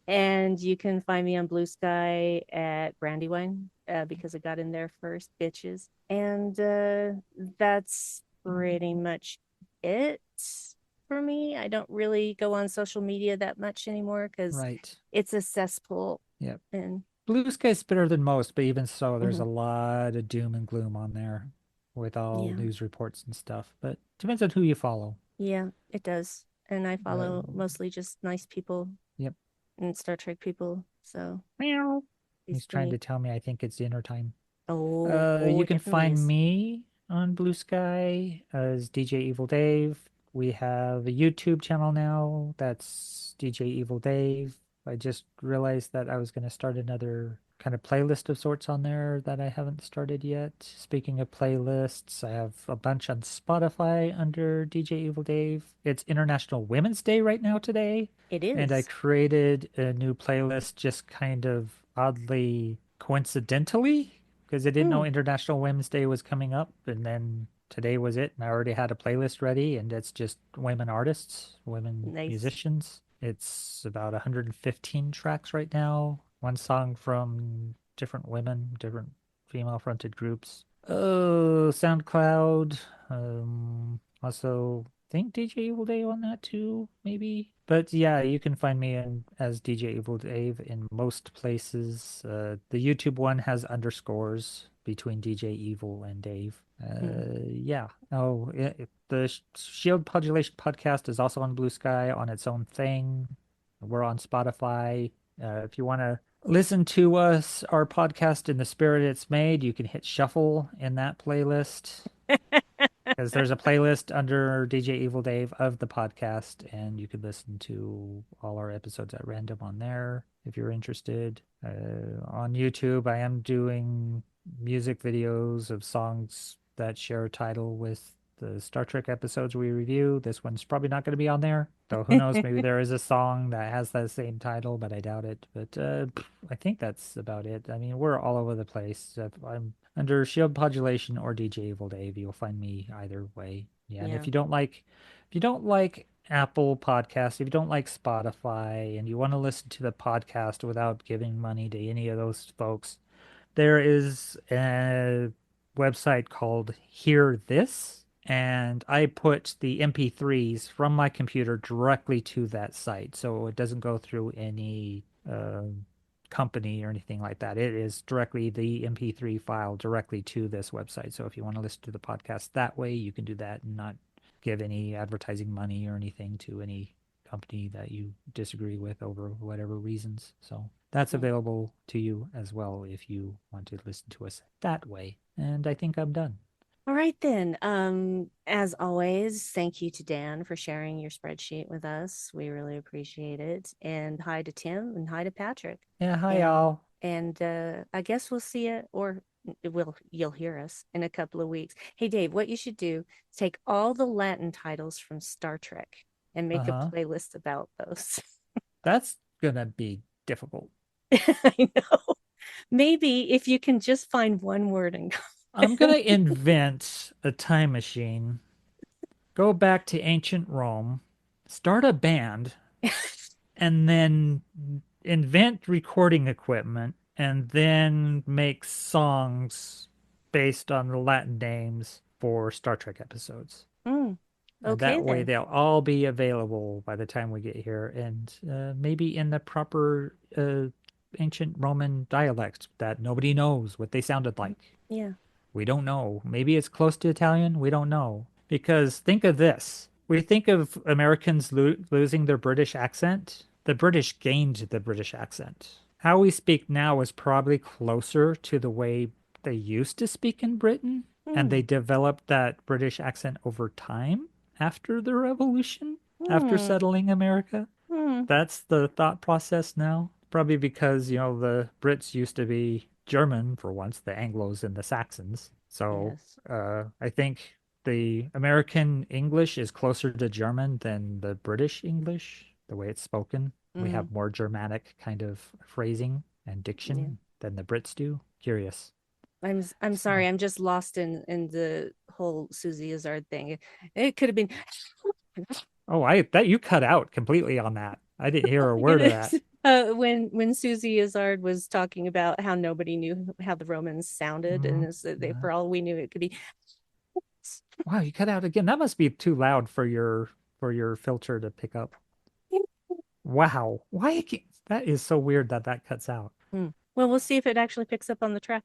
And you can find me on Blue Sky at Brandywine because I got in there first, bitches. And that's pretty much it for me. I don't really go on social media that much anymore because Right. it's a cesspool. Yep. And Blue Sky's better than most, but even so, there's Mhm. a lot of doom and gloom on there with all Yeah. news reports and stuff. But depends on who you follow. yeah, it does. And I follow mostly just nice people. Yep. And Star Trek people. So Meow. He's it's trying to neat. tell me I think it's dinner time. Oh, You it can definitely find is. me on Blue Sky as DJ Evil Dave. We have a YouTube channel now that's DJ Evil Dave. I just realized that I was going to start another kind of playlist of sorts on there that I haven't started yet. Speaking of playlists, I have a bunch on Spotify under DJ Evil Dave. It's International Women's Day right now today, It and I is. created a new playlist just kind of oddly coincidentally because I didn't know Mm, International Women's Day was coming up, and then today was it, and I already had a playlist ready, and it's just women artists, women nice. musicians. It's about 115 tracks right now. One song from different women, different female-fronted groups. Oh, SoundCloud. Also, think DJ Evil Dave on that too, maybe. But yeah, you can find me as DJ Evil Dave in most places. The YouTube one has underscores between DJ Evil and Dave. Mm. Yeah. Oh, the Shield Podulation podcast is also on Blue Sky on its own thing. We're on Spotify. If you want to listen to us, our podcast in the spirit it's made, you can hit shuffle in that playlist because there's a playlist under DJ Evil Dave of the podcast, and you could listen to all our episodes at random on there if you're interested. On YouTube, I am doing music videos of songs that share a title with the Star Trek episodes we review. This one's probably not going to be on there, though who knows, maybe there is a song that has that same title, but I doubt it. But I think that's about it. I mean, we're all over the place. If I'm under Shield Podulation or DJ Evil Dave, you'll find me either way. Yeah, and Yeah. if you don't like Apple Podcasts, if you don't like Spotify, and you want to listen to the podcast without giving money to any of those folks, there is a website called Hear This, and I put the MP3s from my computer directly to that site, so it doesn't go through any company or anything like that. It is directly the MP3 file directly to this website. So if you want to listen to the podcast that way, you can do that and not give any advertising money or anything to any company that you disagree with over whatever reasons. So that's Mm. available to you as well if you want to listen to us that way. And I think I'm done. All right then. As always, thank you to Dan for sharing your spreadsheet with us. We really appreciate it. And hi to Tim and hi to Patrick. Yeah, hi And y'all. I guess we'll see you, or you'll hear us in a couple of weeks. Hey Dave, what you should do is take all the Latin titles from Star Trek and make a Uh-huh. playlist about those. That's gonna be difficult. I know. Maybe if you can just find one word and I'm gonna invent a time machine, go back to ancient Rome, start a band, and then invent recording equipment, and then make songs based on the Latin names for Star Trek episodes. Mm, And okay that way then. they'll all be available by the time we get here, and maybe in the proper ancient Roman dialect that nobody knows what they sounded like. Yeah. We don't know. Maybe it's close to Italian. We don't know. Because think of this. We think of Americans losing their British accent. The British gained the British accent. How we speak now is probably closer to the way they used to speak in Britain, and they Hmm. developed that British accent over time after the revolution, after Hmm. settling America. Hmm. That's the thought process now. Probably because, the Brits used to be German for once, the Anglos and the Saxons. So Yes. I think the American English is closer to German than the British English, the way it's spoken. We Hmm. have more Germanic kind of phrasing and Yeah. diction than the Brits do. Curious. I'm sorry. So, I'm just lost in the whole Susie Azard thing. It could have been oh, I that you cut out completely on that. I didn't hear a my word of that. goodness. When Susie Azard was talking about how nobody knew how the Romans sounded, and Mhm. for all we knew, it could be. Wow, you cut out again. That must be too loud for your filter to pick up. Wow. Why can't, that is so weird that that cuts out. Hmm. Well, we'll see if it actually picks up on the track.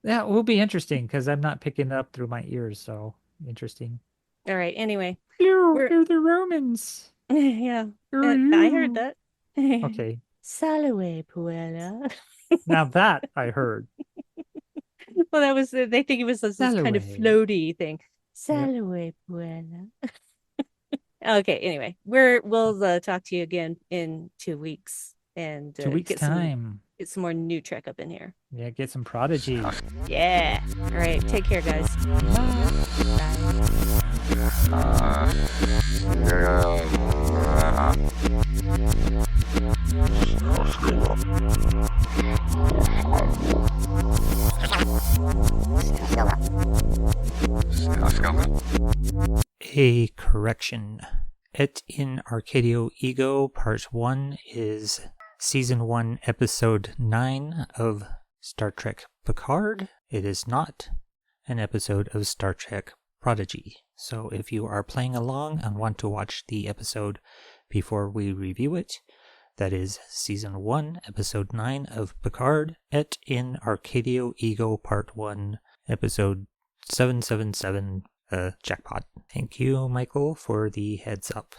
That will be interesting because I'm not picking it up through my ears, so interesting. All right. Anyway, Hello, we're they're the Romans. yeah. Who are I heard you? that. Okay, Salve, Puella. now that I heard. Well, that was they think it was this kind of Galloway. floaty thing. Yep. Salve, Puella. Okay, anyway, we'll talk to you again in 2 weeks. and 2 weeks get time. some more new Trek up in here. Yeah, get some Prodigy. Yeah. All right. Take care, guys. A correction. Et in Arcadio Ego Part 1 is Season 1, Episode 9 of Star Trek Picard. It is not an episode of Star Trek Prodigy. So if you are playing along and want to watch the episode before we review it, that is Season 1, Episode 9 of Picard, Et in Arcadio Ego Part 1, Episode 777, Jackpot. Thank you, Michael, for the heads up.